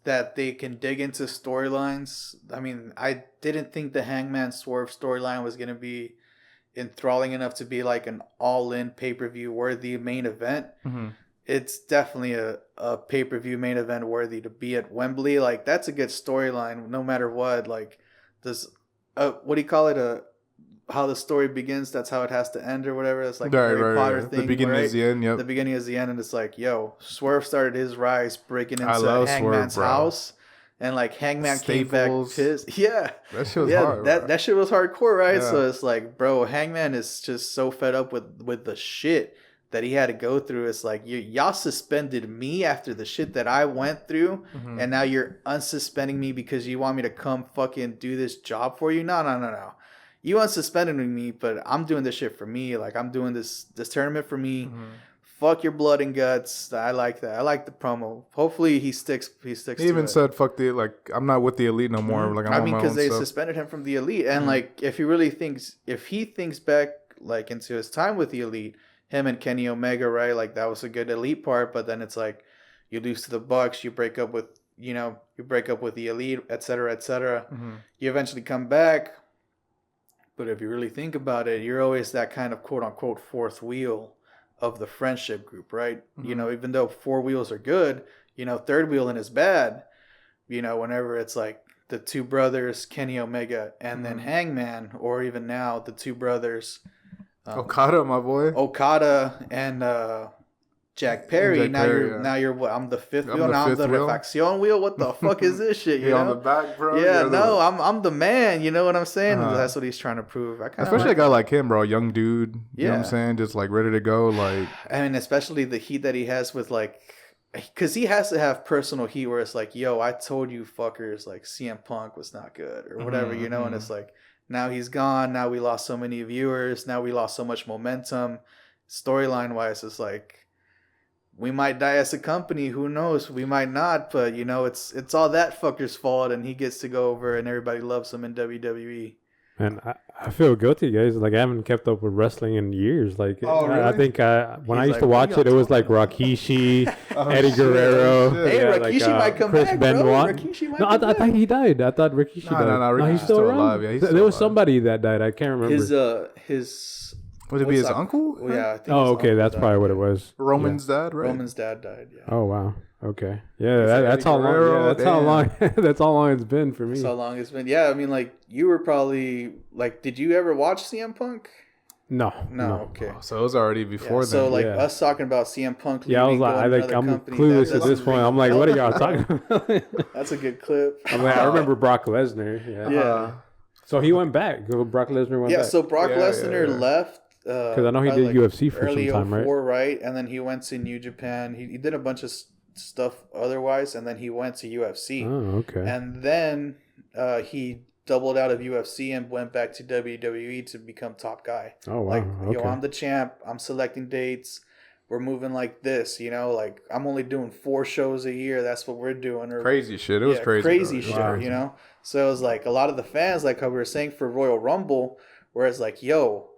that they can dig into storylines. I mean, I didn't think the Hangman Swerve storyline was going to be enthralling enough to be like an all-in pay-per-view worthy main event. It's definitely a pay-per-view main event worthy to be at Wembley. Like, that's a good storyline no matter what. Like, this, what do you call it? How the story begins, that's how it has to end or whatever. It's like a Harry Potter thing. The beginning is the end, The beginning is the end, and it's like, yo, Swerve started his rise breaking into Hangman's house. And like Hangman came back pissed. Yeah. That shit was hard. That shit was hardcore, right? Yeah. So it's like, bro, Hangman is just so fed up with the shit that he had to go through. It's like, y'all suspended me after the shit that I went through, and now you're unsuspending me because you want me to come fucking do this job for you? No. You unsuspended me, but I'm doing this shit for me. Like, I'm doing this tournament for me. Fuck your blood and guts. I like that. I like the promo. Hopefully he sticks. He even said, "Fuck the I'm not with the elite no more." Like, I'm because they suspended him from the elite, and like if he thinks back like into his time with the elite. Him and Kenny Omega, right? Like that was a good elite part, but then it's like you lose to the Bucks, you break up with the elite, etc., etc. You eventually come back, but if you really think about it, you're always that kind of quote unquote fourth wheel of the friendship group, right? Even though 4 wheels are good, third wheeling is bad. Whenever it's like the two brothers, Kenny Omega, and then Hangman, or even now the two brothers. Okada, my boy. Okada and Jack Perry. Now you're what? I'm the fifth wheel. Now I'm the Refacción wheel. What the fuck is this shit? You know? On the back, bro. Yeah, no, I'm the man. You know what I'm saying? That's what he's trying to prove. Especially a guy like him, bro. Young dude. You know what I'm saying? Just like ready to go. Like, I mean, especially the heat that he has with like, because he has to have personal heat where it's like, yo, I told you fuckers like CM Punk was not good or whatever, and it's like. Now he's gone. Now we lost so many viewers. Now we lost so much momentum. Storyline wise, it's like we might die as a company. Who knows? We might not. But it's all that fucker's fault, and he gets to go over, and everybody loves him in WWE. And I feel guilty, guys. Like I haven't kept up with wrestling in years. Like really? I think when I used to watch it, it was like Rikishi, Eddie Guerrero. Hey, Rikishi might come Chris back, Benoit. bro. Rikishi might I thought he died. I thought Rikishi died. No, Rikishi's he's still around. alive. Yeah, he's still there was alive. somebody that died. I can't remember. Would it be his uncle? Yeah. I think okay, that's probably what it was. Roman's dad, right? Roman's dad died. Yeah. Oh wow. Okay. Yeah, that's how long. Yeah, that's how long. That's how long it's been for me. That's how long it's been. Yeah, I mean, like you were probably like, did you ever watch CM Punk? No. Okay. Oh, so it was already before then. So like us talking about CM Punk. Yeah, I was like, I'm clueless at this point. I'm like, what are y'all talking about? That's a good clip. I'm like, I remember Brock Lesnar. Yeah. So he went back. Brock Lesnar went back. Yeah. So Brock Lesnar left. Because I know he did UFC for early some time, 04, right? And then he went to New Japan. He did a bunch of stuff otherwise, and then he went to UFC. Oh, okay. And then he doubled out of UFC and went back to WWE to become top guy. Oh, wow. Like, okay. I'm the champ. I'm selecting dates. We're moving like this, like I'm only doing 4 shows a year. That's what we're doing. Or Crazy shit. It was crazy. Crazy bro. shit, Wow. So it was like a lot of the fans, like how we were saying for Royal Rumble, where it's like, yo,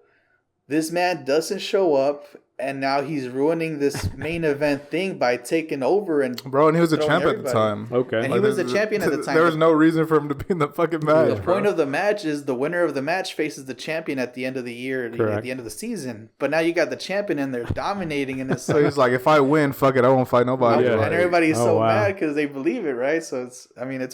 this man doesn't show up, and now he's ruining this main event thing by taking over and Bro, and he was a throwing champ at everybody. the time. Okay. And he was the champion at the time. There was no reason for him to be in the fucking match. The point of the match is the winner of the match faces the champion at the end of the year, at the end of the season. But now you got the champion in there dominating, and it's So he's like, if I win, fuck it, I won't fight nobody. Yeah. and everybody's so wow. mad because they believe it, right? So it's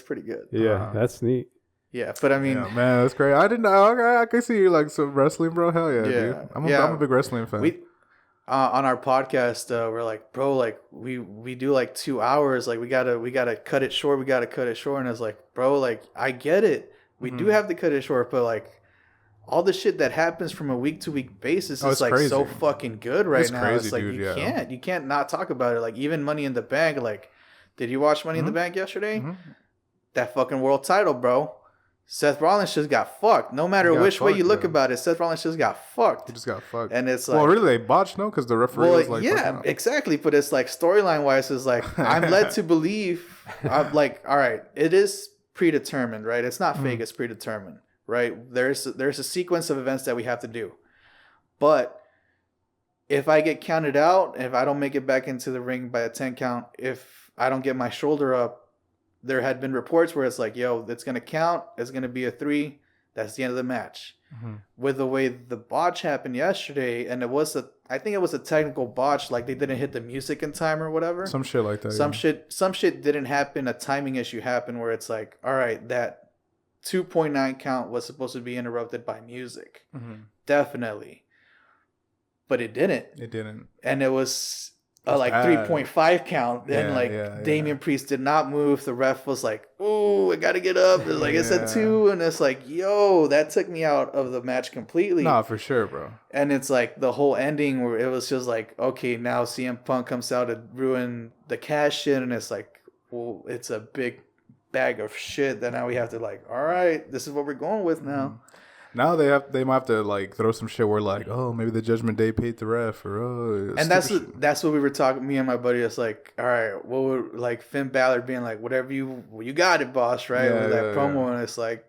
pretty good. Yeah, that's neat. Yeah, but I mean, Yeah, man, that's great. I didn't know. Okay, I can see you like some wrestling, bro. Hell yeah, Yeah. dude. I'm Yeah. a big wrestling fan. we on our podcast, we're like, bro, like we do like 2 hours, like we gotta cut it short. We gotta cut it short, and it's like, bro, like I get it. We do have to cut it short, but like all the shit that happens from a week to week basis is it's like crazy. so fucking good right It's now. crazy, It's like dude, you can't not talk about it. Like even Money in the Bank. Like, did you watch Money in the Bank yesterday? That fucking world title, bro. Seth Rollins just got fucked. No matter He got which way you fucked, look bro. about it, Seth Rollins just got fucked. He just got fucked. And it's like, well, really, they botched, no? Because the referee was like, yeah, fucking up. exactly. But it's like storyline wise, is like I'm led to believe. I'm like, all right, it is predetermined, right? It's not fake. It's predetermined, right? There's a sequence of events that we have to do, but if I get counted out, if I don't make it back into the ring by a 10 count, if I don't get my shoulder up, there had been reports where it's like, yo, it's going to count. It's going to be a 3. That's the end of the match. With the way the botch happened yesterday, and I think it was a technical botch, like they didn't hit the music in time or whatever. Some shit like that. Some shit didn't happen. A timing issue happened where it's like, all right, that 2.9 count was supposed to be interrupted by music. Definitely. But it didn't. It didn't. And it was That's like bad. 3.5 count. And Damian Priest did not move. The ref was like, "Ooh, I gotta get up." It's like it's a 2, and it's like, yo, that took me out of the match completely. Nah, for sure, bro. And it's like the whole ending where it was just like, okay, now CM Punk comes out to ruin the cash in, and it's like, well, it's a big bag of shit that now we have to like, all right, this is what we're going with now. Now they might have to like throw some shit where like, oh, maybe the Judgment Day paid the ref, or oh, And that's what we were talking. Me and my buddy was like, all right, what would like Finn Balor being like, whatever you got it, boss, right? Yeah, With that promo, yeah. And it's like,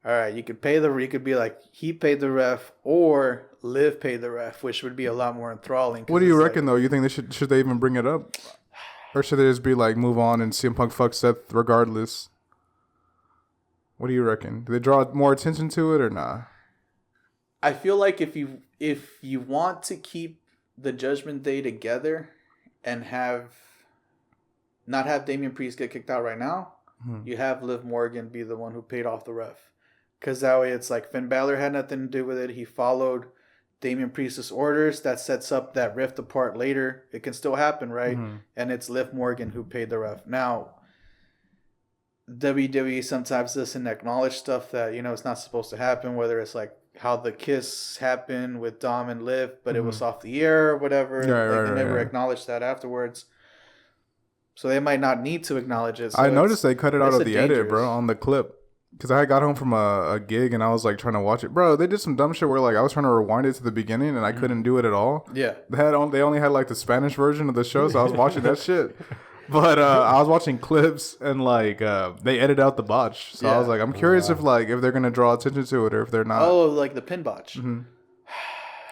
all right, you could be like, he paid the ref, or Liv paid the ref, which would be a lot more enthralling. What do you reckon though? You think they should they even bring it up, or should they just be like move on and CM Punk fuck Seth regardless? What do you reckon? Do they draw more attention to it or nah? I feel like if you want to keep the Judgment Day together and not have Damian Priest get kicked out right now, you have Liv Morgan be the one who paid off the ref. Because that way it's like Finn Balor had nothing to do with it. He followed Damian Priest's orders. That sets up that rift apart later. It can still happen, right? And it's Liv Morgan who paid the ref. Now, WWE sometimes doesn't acknowledge stuff that, it's not supposed to happen, whether it's like how the kiss happened with Dom and Liv, but it was off the air or whatever. They never acknowledged that afterwards. So they might not need to acknowledge it. So I noticed they cut it out of the edit, dangerous. bro, on the clip. Because I got home from a gig and I was like trying to watch it. Bro, they did some dumb shit where like I was trying to rewind it to the beginning and I couldn't do it at all. Yeah. They only had like the Spanish version of the show, so I was watching that shit. But I was watching clips and like they edited out the botch. So I was like, I'm curious if they're gonna draw attention to it or if they're not. Oh, like the pin botch.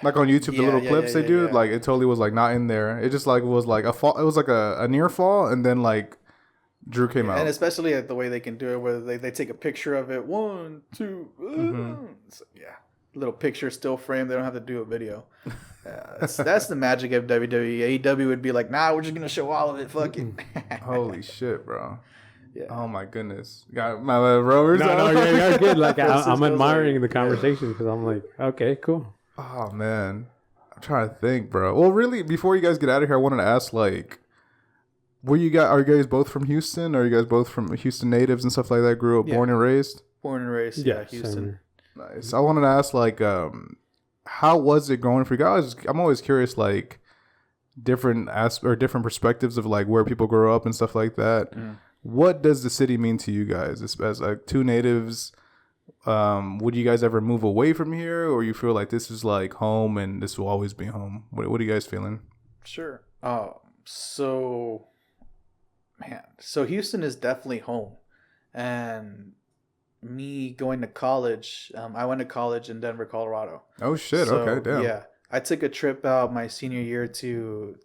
Like on YouTube, the little clips they do, like it totally was like not in there. It just like was like a fall. It was like a near fall, and then like Drew came out. And especially like, the way they can do it, where they take a picture of it. 1, 2, so, little picture still frame. They don't have to do a video. That's the magic of WWE. AEW would be like, nah, we're just gonna show all of it. Fuck it. Holy shit, bro. Yeah. Oh my goodness. Got my rovers. No, you're good. Like I'm goes admiring on. the conversation because I'm like, okay, cool. Oh man, I'm trying to think, bro. Well, really, before you guys get out of here, I wanted to ask, like, are you guys both from Houston? Are you guys both from Houston natives and stuff like that? Grew up, born and raised. Born and raised. Yeah, Houston. Nice. I wanted to ask, like, how was it growing for you guys? I'm always curious, like different different perspectives of like where people grow up and stuff like that. What does the city mean to you guys as like two natives? Would you guys ever move away from here, or you feel like this is like home and this will always be home? What are you guys feeling? Sure. So man, so Houston is definitely home, and me going to college, I went to college in Denver, Colorado. Oh shit! So, Okay, damn. Yeah, I took a trip out my senior year to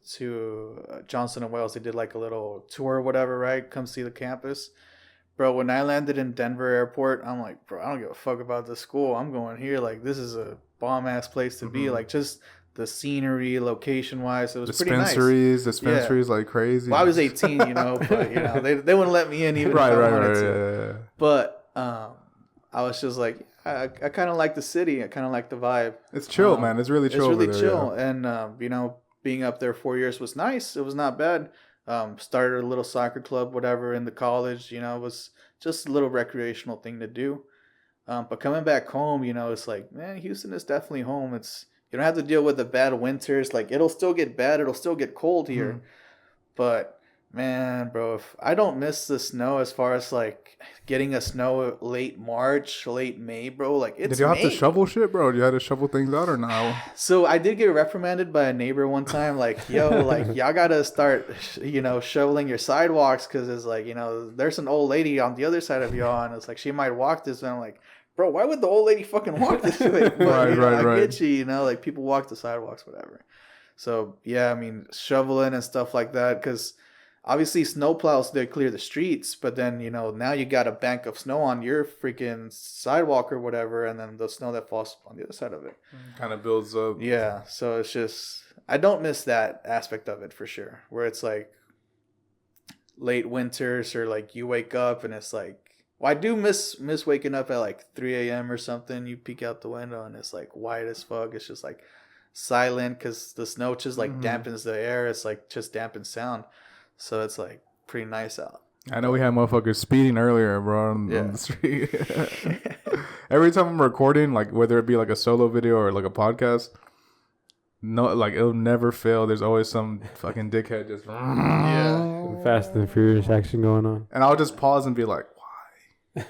Johnson and Wales. They did like a little tour or whatever, right? Come see the campus. Bro, when I landed in Denver airport, I'm like, bro, I don't give a fuck about the school. I'm going here. Like, this is a bomb ass place to be. Like, just the scenery, location wise, it was pretty nice. Dispensaries like crazy. Well, I was 18, but they wouldn't let me in even if I wanted to. Yeah. But I was just like, I kind of like the city. I kind of like the vibe. It's chill, man. It's really chill. It's really over there, chill, yeah. and being up there 4 years was nice. It was not bad. Started a little soccer club, whatever, in the college. It was just a little recreational thing to do. But coming back home, it's like, man, Houston is definitely home. You don't have to deal with the bad winters. Like, it'll still get bad. It'll still get cold here. But man, bro, if I don't miss the snow as far as like getting a snow late March, late May, bro. Like, it's Did you have May. to shovel shit, bro? You had to shovel things out or no? So I did get reprimanded by a neighbor one time. Like, yo, like y'all gotta start, shoveling your sidewalks because it's like, there's an old lady on the other side of y'all, and it's like she might walk this way. I'm like, bro, why would the old lady fucking walk this way? But, I get you, like people walk the sidewalks, whatever. So yeah, I mean, shoveling and stuff like that, because obviously snowplows, they clear the streets, but then, now you got a bank of snow on your freaking sidewalk or whatever, and then the snow that falls on the other side of it Kind of builds up. Yeah, so it's just, I don't miss that aspect of it for sure, where it's like late winters or like you wake up and it's like, well, I do miss waking up at like 3 a.m. or something. You peek out the window and it's like white as fuck. It's just like silent because the snow just like dampens the air. It's like just dampens sound. So it's like pretty nice out. I know we had motherfuckers speeding earlier, bro, on the street. Every time I'm recording, like whether it be like a solo video or like a podcast, no, like it'll never fail. There's always some fucking dickhead just Fast and Furious action going on. And I'll just pause and be like, why?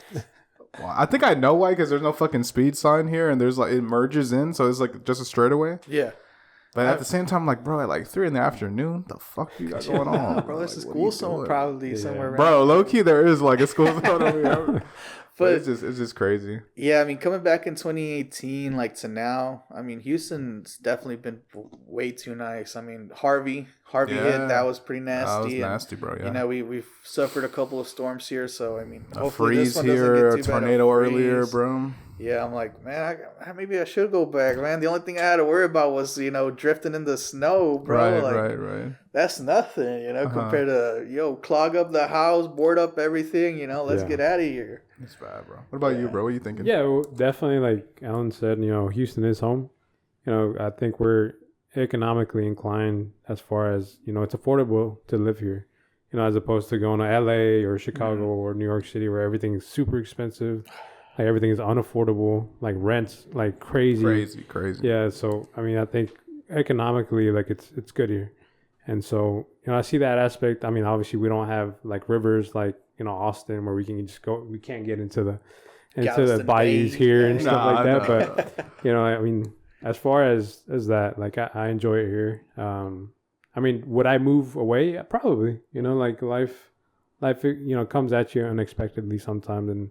Well, I think I know why, because there's no fucking speed sign here, and there's like it merges in, so it's like just a straightaway. Yeah. But at the same time, like, bro, at like 3 PM, the fuck you got going on? Bro, there's a school zone probably somewhere around. Bro, low key, there is like a school zone over here. But it's just crazy. Yeah, I mean, coming back in 2018, like to now, I mean, Houston's definitely been way too nice. I mean, Harvey hit, that was pretty nasty. That was nasty, bro. Yeah. We've suffered a couple of storms here, so I mean, a freeze here, a tornado earlier, bro. Yeah, I'm like, man, maybe I should go back, man. The only thing I had to worry about was, drifting in the snow, bro. Right. That's nothing, compared to, clog up the house, board up everything, let's get out of here. It's bad, bro. What about you, bro? What are you thinking? Yeah, well, definitely, like Alan said, Houston is home. I think we're economically inclined as far as, it's affordable to live here, as opposed to going to LA or Chicago or New York City where everything's super expensive. Like everything is unaffordable, like rents, like crazy. Crazy. Yeah. So, I mean, I think economically, like it's good here. And so, I see that aspect. I mean, obviously we don't have like rivers, like, Austin, where we can just go, we can't get into the bayous here and stuff like that. But, I mean, as far as that, like I enjoy it here. I mean, would I move away? Yeah, probably, like life, comes at you unexpectedly sometimes, and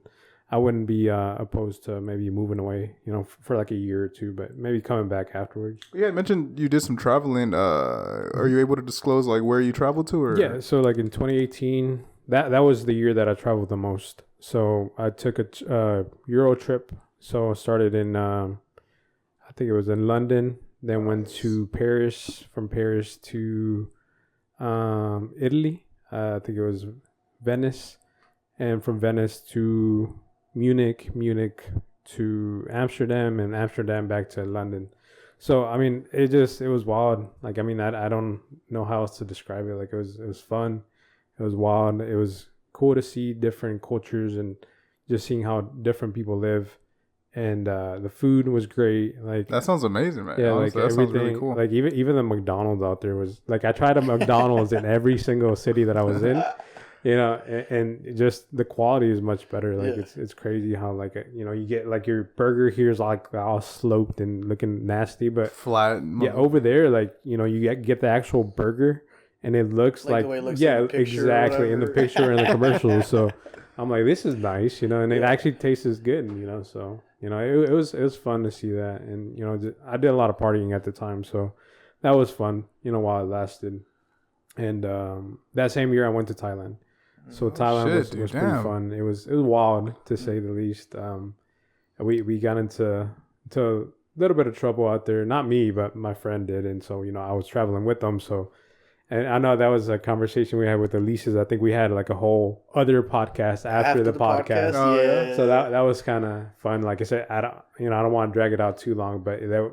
I wouldn't be opposed to maybe moving away, for like a year or two, but maybe coming back afterwards. Yeah, I mentioned you did some traveling. Are you able to disclose like where you traveled to? Or? Yeah, so like in 2018, that was the year that I traveled the most. So I took a Euro trip. So I started in, I think it was in London, then went to Paris, from Paris to Italy. I think it was Venice, and from Venice to Munich to Amsterdam, and Amsterdam back to London. So, I mean, it was wild. Like, I mean, I don't know how else to describe it. Like, it was fun. It was wild. It was cool to see different cultures and just seeing how different people live. and the food was great. Like That sounds amazing, man. yeah, Honestly, like that sounds everything. really cool. Like even the McDonald's out there was like I tried a McDonald's in every single city that I was in. You know, and just the quality is much better. Like it's crazy how like you know you get like your burger here is like all sloped and looking nasty, but Flat. yeah, over there like you know you get the actual burger and it looks Like like the way it looks yeah in the picture or exactly in the whatever. picture and the commercial. So I'm like this is nice, you know, and it actually tastes good, you know. So you know it was fun to see that, and you know I did a lot of partying at the time, so that was fun, you know, while it lasted. And that same year I went to Thailand. So Thailand was pretty fun. It was wild to say the least. We got into a little bit of trouble out there. Not me, but my friend did, and so you know I was traveling with them. So, and I know that was a conversation we had with Elise's. I think we had like a whole other podcast after the podcast. Yeah. So that was kind of fun. Like I said, I don't want to drag it out too long, but there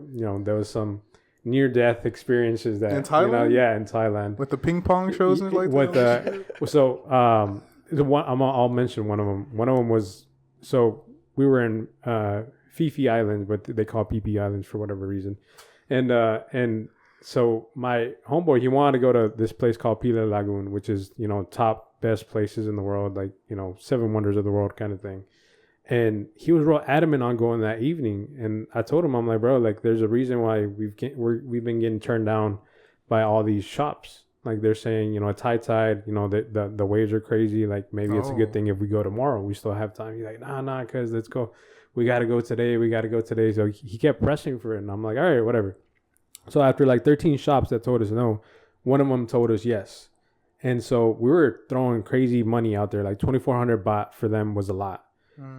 was some near-death experiences that in Thailand, in Thailand with the ping pong shows and like with that. the one I'll mention one of them. One of them was so we were in Phi Phi Islands, but they call PP Islands for whatever reason, and so my homeboy he wanted to go to this place called Pila Lagoon, which is you know top best places in the world, like you know 7 wonders of the world kind of thing. And he was real adamant on going that evening. And I told him, I'm like, bro, like, there's a reason why we've been getting turned down by all these shops. Like, they're saying, you know, at Thai Tide, you know, the waves are crazy. Like, maybe it's a good thing if we go tomorrow. We still have time. He's like, nah, cuz let's go. We got to go today. So he kept pressing for it. And I'm like, all right, whatever. So after like 13 shops that told us no, one of them told us yes. And so we were throwing crazy money out there. Like 2,400 baht for them was a lot.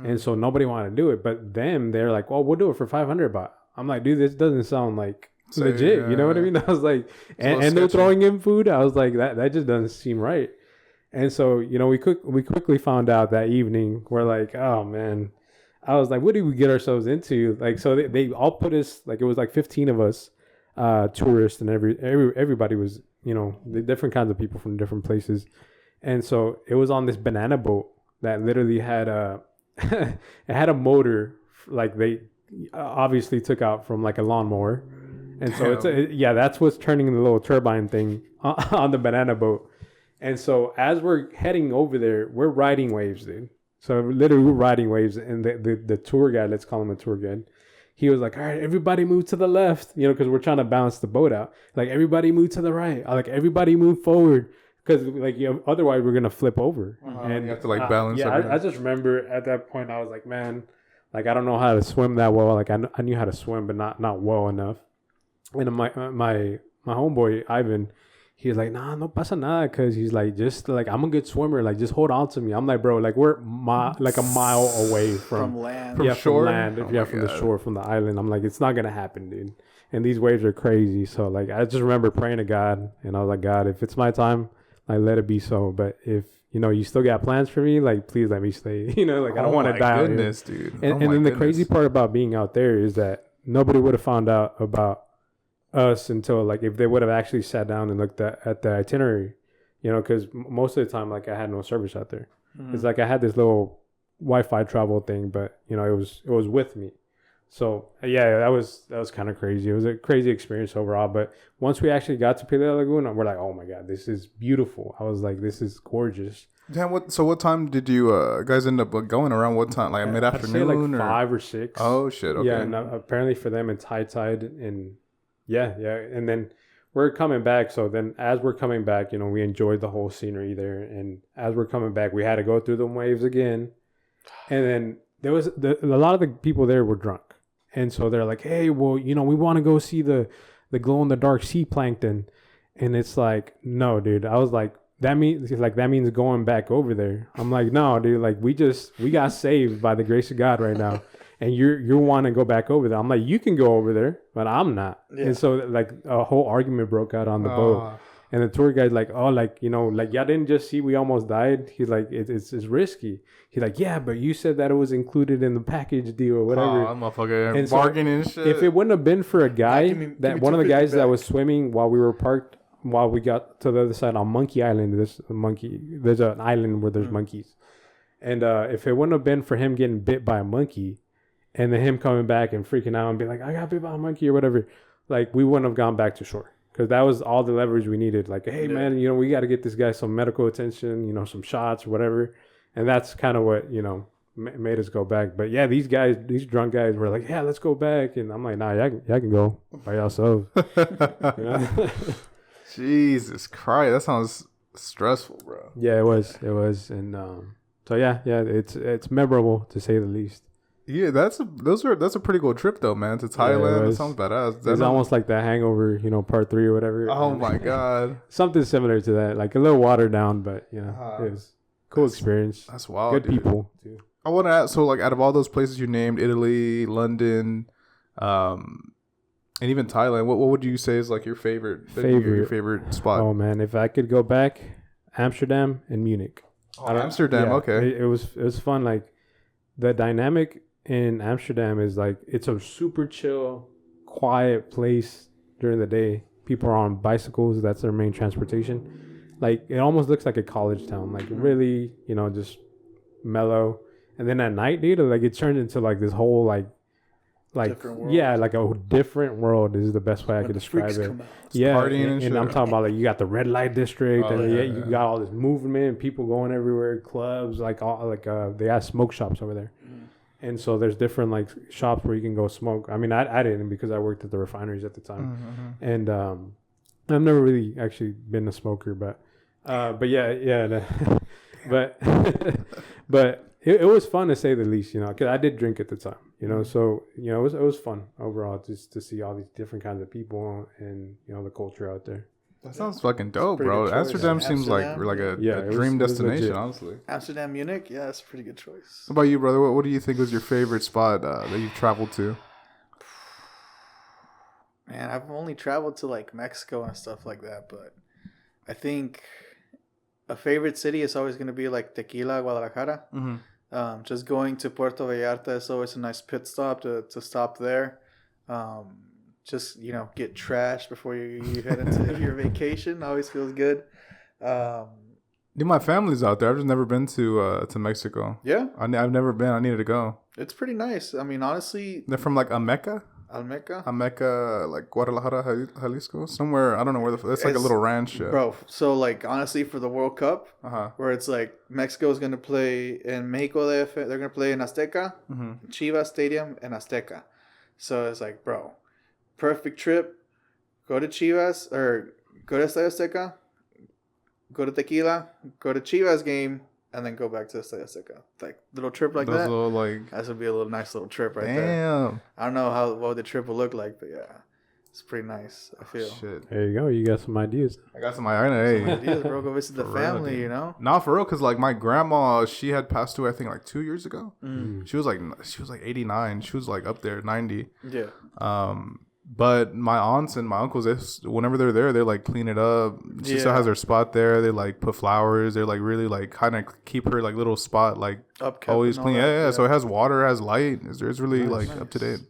And so nobody wanted to do it, but they're like, well, we'll do it for 500 baht. I'm like, dude, this doesn't sound like legit. You know what I mean? I was like, and they're throwing in food. I was like, that just doesn't seem right. And so, you know, we quickly found out that evening, we're like, oh man, I was like, what did we get ourselves into? Like, so they all put us, like, it was like 15 of us, tourists, and everybody was, you know, the different kinds of people from different places. And so it was on this banana boat that literally had it had a motor, like they obviously took out from like a lawnmower, and so that's what's turning the little turbine thing on the banana boat. And so as we're heading over there, we're riding waves, dude. So literally we're riding waves, and the tour guide, let's call him a tour guide, he was like, all right, everybody move to the left, you know, because we're trying to balance the boat out. Like, everybody move to the right. Like, everybody move forward. Because like otherwise we're gonna flip over, and you have to like balance. I just remember at that point I was like, man, like I don't know how to swim that well. Like I knew how to swim, but not well enough. And my homeboy Ivan, he was like, nah, no pasa nada, because he's like, just like I'm a good swimmer. Like just hold on to me. I'm like, bro, like we're like a mile away from land. From shore? from land. From the shore, from the island. I'm like, it's not gonna happen, dude. And these waves are crazy. So like I just remember praying to God, and I was like, God, if it's my time, like let it be so. But if you know you still got plans for me, like please let me stay. You know, like I don't want to die. Goodness, dude. And then the crazy part about being out there is that nobody would have found out about us until like if they would have actually sat down and looked at the itinerary. You know, because most of the time, like I had no service out there. It's like I had this little Wi-Fi travel thing, but you know it was with me. So yeah, that was kind of crazy. It was a crazy experience overall. But once we actually got to Pila Lagoon, we're like, oh my god, this is beautiful. I was like, this is gorgeous. Damn, what time did you guys end up going around? What time? Like mid afternoon, I'd say like 5 or 6. Oh shit! Okay. Yeah, and apparently for them it's high tide, and yeah, and then we're coming back. So then as we're coming back, you know, we enjoyed the whole scenery there, and as we're coming back, we had to go through the waves again, and then there was a lot of the people there were drunk. And so they're like, hey, well, you know, we want to go see the glow-in-the-dark sea plankton. And it's like, no, dude. I was like, that means going back over there. I'm like, no, dude. Like, we got saved by the grace of God right now. And you're wanting to go back over there. I'm like, you can go over there, but I'm not. Yeah. And so, like, a whole argument broke out on the boat. And the tour guide's like, oh, like, you know, like, y'all didn't just see we almost died. He's like, it's risky. He's like, yeah, but you said that it was included in the package deal or whatever. Oh, motherfucker, bargaining and shit. If it wouldn't have been for a guy, one of the guys that was swimming while we were parked, while we got to the other side on Monkey Island, there's an island where there's monkeys. And if it wouldn't have been for him getting bit by a monkey, and then him coming back and freaking out and being like, I got bit by a monkey or whatever, like we wouldn't have gone back to shore because that was all the leverage we needed. Like, hey man, we got to get this guy some medical attention, some shots or whatever, and that's kind of what made us go back. But yeah, these drunk guys were like, yeah, let's go back, and I'm like, nah, y'all can go by yourselves. Jesus Christ, that sounds stressful, bro. Yeah, it was, and so yeah, it's memorable to say the least. Yeah, that's a pretty cool trip though, man. To Thailand, that sounds badass. It's almost like the Hangover, part 3 or whatever. Oh my god, something similar to that, like a little watered down, but it was cool experience. That's wild. Good dude. people too. I want to ask, so like out of all those places you named, Italy, London, and even Thailand, what would you say is like your favorite spot? Oh man, if I could go back, Amsterdam and Munich. Amsterdam, okay. It was fun. Like the dynamic in Amsterdam is like it's a super chill, quiet place during the day. People are on bicycles. That's their main transportation. Like it almost looks like a college town. Like really, just mellow. And then at night, dude, like it turns into like this whole like yeah, like a different world is the best way I could describe it. Yeah, partying and I'm talking about like you got the red light district, and you got all this movement, people going everywhere, clubs, like all like they have smoke shops over there, and so there's different like shops where you can go smoke. I mean, I didn't because I worked at the refineries at the time, and I've never really actually been a smoker, but yeah, but but. It was fun to say the least, because I did drink at the time, so, it was fun overall just to see all these different kinds of people and, the culture out there. That sounds fucking dope, bro. Amsterdam seems like a dream destination, honestly. Amsterdam, Munich, yeah, that's a pretty good choice. What about you, brother? What do you think was your favorite spot that you've traveled to? Man, I've only traveled to like Mexico and stuff like that, but I think a favorite city is always going to be like Tequila, Guadalajara. Just going to Puerto Vallarta is always a nice pit stop to stop there. Just, get trashed before you head into your vacation. Always feels good. My family's out there. I've just never been to Mexico. Yeah? I've never been. I needed to go. It's pretty nice. I mean, honestly... They're from like Ameca? Almeca, like Guadalajara, Jalisco, somewhere. I don't know where it's like a little ranch, bro. So like honestly, for the World Cup, where it's like Mexico is gonna play in Mexico DF, they're gonna play in Azteca, Chivas Stadium, and Azteca. So it's like, bro, perfect trip. Go to Chivas or go to Estadio Azteca, go to Tequila, go to Chivas game. And then go back to Estadio Azteca. Like little trip like that. That would be a nice little trip right there. I don't know what the trip will look like, but yeah, it's pretty nice. I feel. Shit. There you go. You got some ideas. I got some ideas, bro. Go visit the family. Nah, for real, because like my grandma, she had passed away. I think like 2 years ago. She was like 89. She was like up there 90. Yeah. But my aunts and my uncles, whenever they're there, they like clean it up. She still has her spot there. They like put flowers. They're like really like kind of keep her like little spot like always clean. Yeah. So it has water, has light. It's really nice. Up to date.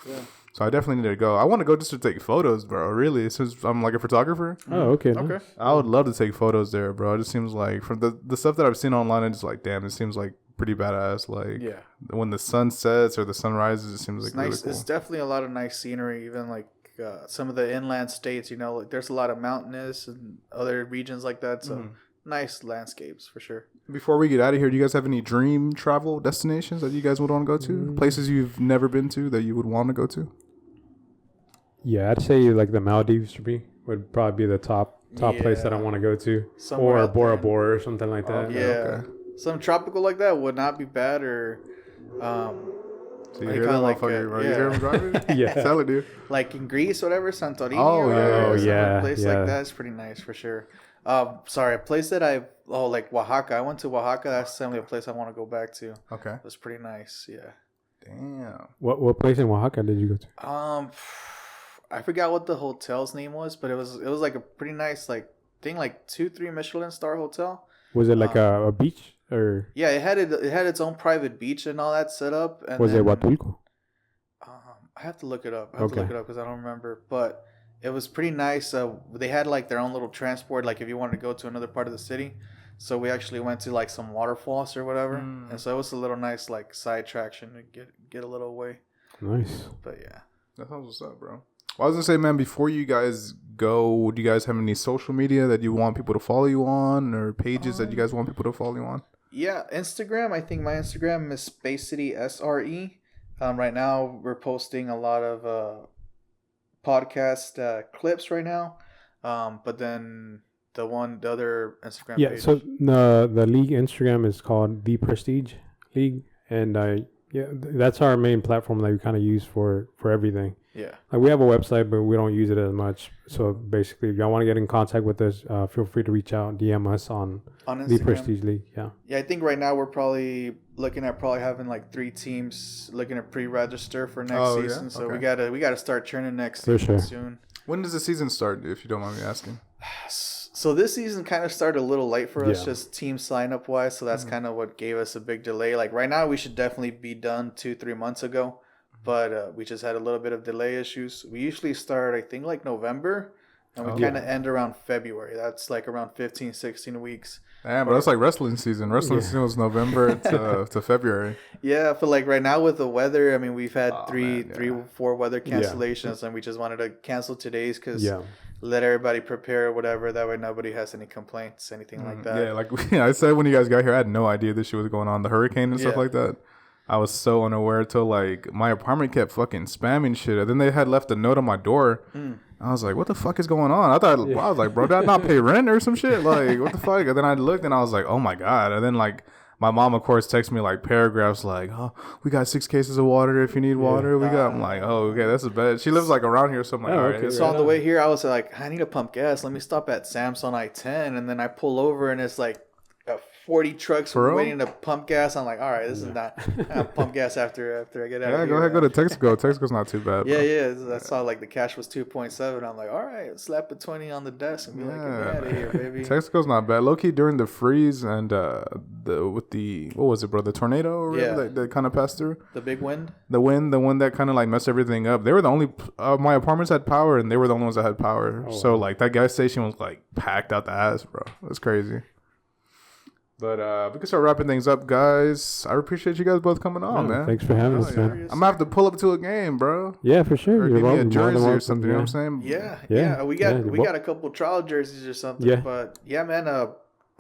Yeah. So I definitely need to go. I want to go just to take photos, bro. Really, since I'm like a photographer. Oh, okay. Okay. I would love to take photos there, bro. It just seems like from the stuff that I've seen online, it's just like, damn, it seems like pretty badass. Like when the sun sets or the sun rises, it seems like nice. Really cool. It's definitely a lot of nice scenery. Even like some of the inland states, like there's a lot of mountainous and other regions like that. So nice landscapes for sure. Before we get out of here, do you guys have any dream travel destinations that you guys would want to go to? Places you've never been to that you would want to go to? Yeah, I'd say like the Maldives would probably be the top place that I want to go to. Somewhere or Bora Bora or something like that. Yeah. Okay. Something tropical like that would not be bad. Or so you hear that motherfucker? You hear him driving? Yeah. Tell it, dude. Like in Greece, whatever, Santorini. A place like that is pretty nice for sure. Sorry, a place that like Oaxaca. I went to Oaxaca. That's definitely a place I want to go back to. Okay. It was pretty nice. Yeah. Damn. What place in Oaxaca did you go to? I forgot what the hotel's name was, but it was like a pretty nice like 2-3 Michelin star hotel. Was it like a beach or? Yeah, it had its own private beach and all that set up. And was it Huatulco? I have to look it up. Because I don't remember, but it was pretty nice. They had like their own little transport, like if you wanted to go to another part of the city. So we actually went to like some waterfalls or whatever, and so it was a little nice like side attraction to get a little away. Nice. But yeah, That sounds what's up, bro. Well, I was gonna say, man, before you guys go, do you guys have any social media that you want people to follow you on, or pages that you guys want people to follow you on? yeah, Instagram. I think my Instagram is Space City SRE. Right now we're posting a lot of podcast clips right now, but then the other Instagram Yeah. page. So the league Instagram is called The Prestige League, and that's our main platform that we kind of use for everything. Yeah. Like we have a website, but we don't use it as much. So basically, if y'all want to get in contact with us, feel free to reach out, DM us on On The Instagram. Prestige League. Yeah. Yeah, I think right now we're probably looking at having like 3 teams looking to pre-register for next season. Yeah? So Okay. we gotta start churning next For season sure. soon. When does the season start, if you don't mind me asking? So this season kind of started a little late for us, Yeah. just team sign up wise. So that's kind of what gave us a big delay. Like right now, we should definitely be done 2-3 months ago, but we just had a little bit of delay issues. We usually start, I think, like November, and we kind of end around February. That's like around 15, 16 weeks. Yeah, but that's like wrestling season. Wrestling season was November to February. Yeah, I feel like right now with the weather, I mean, we've had three, man, 4 weather cancellations, and we just wanted to cancel today's because Yeah. let everybody prepare or whatever. That way, nobody has any complaints, anything like that. Yeah, like I said when you guys got here, I had no idea this shit was going on. The hurricane and stuff Yeah. like that. I was so unaware till like my apartment kept fucking spamming shit. And then they had left a note on my door. I was like, what the fuck is going on? I was like, bro, did I not pay rent or some shit? Like, what the fuck? And then I looked and I was like, oh my God. And then like my mom, of course, texted me like paragraphs like, oh, we got 6 cases of water if you need water. I'm like, oh, okay, that's bad. She lives like around here, so I'm like, all right. okay. So on the way here, I was like, I need to pump gas. Let me stop at Sam's on I-10. And then I pull over and it's like 40 trucks For real? waiting to pump gas. I'm like, all right, this is not pump gas after I get out of Yeah, here. go ahead, go to Texaco. Texaco's not too bad. Yeah, bro. yeah. I saw like the cash was 2.7. I'm like, all right, slap a 20 on the desk and be like, get me Yeah, out of here, baby. Texaco's not bad. Low key during the freeze and what was it, bro? The tornado or whatever Yeah. that kind of passed through. The big wind. The one that kind of like messed everything up. They were the only my apartments had power, and they were the only ones that had power. So like that gas station was like packed out the ass, bro. It was crazy. But we can start wrapping things up, guys. I appreciate you guys both coming on, man. Thanks for having us, man. I'm gonna have to pull up to a game, bro. Yeah, for sure. Or You're give me a welcome. More than jersey or welcome, something. You know what I'm saying? Yeah, Yeah, We yeah, got a couple trial jerseys or something. Yeah. But yeah, man.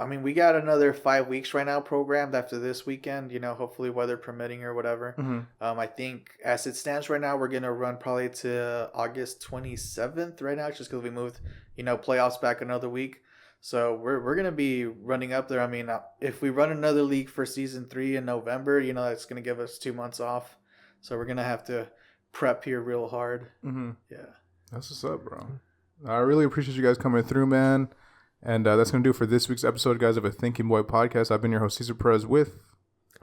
I mean, we got another 5 weeks right now programmed after this weekend. You know, hopefully weather permitting or whatever. I think as it stands right now, we're gonna run probably to August 27th right now, just because we moved, playoffs back another week. So we're gonna be running up there. I mean, if we run another league for season 3 in November, that's gonna give us 2 months off. So we're gonna have to prep here real hard. Yeah. That's what's up, bro. I really appreciate you guys coming through, man. And that's going to do it for this week's episode, guys, of a Thinking Boy podcast. I've been your host, Cesar Perez, with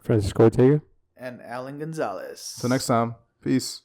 Francisco Ortega. And Alan Gonzalez. Till next time. Peace.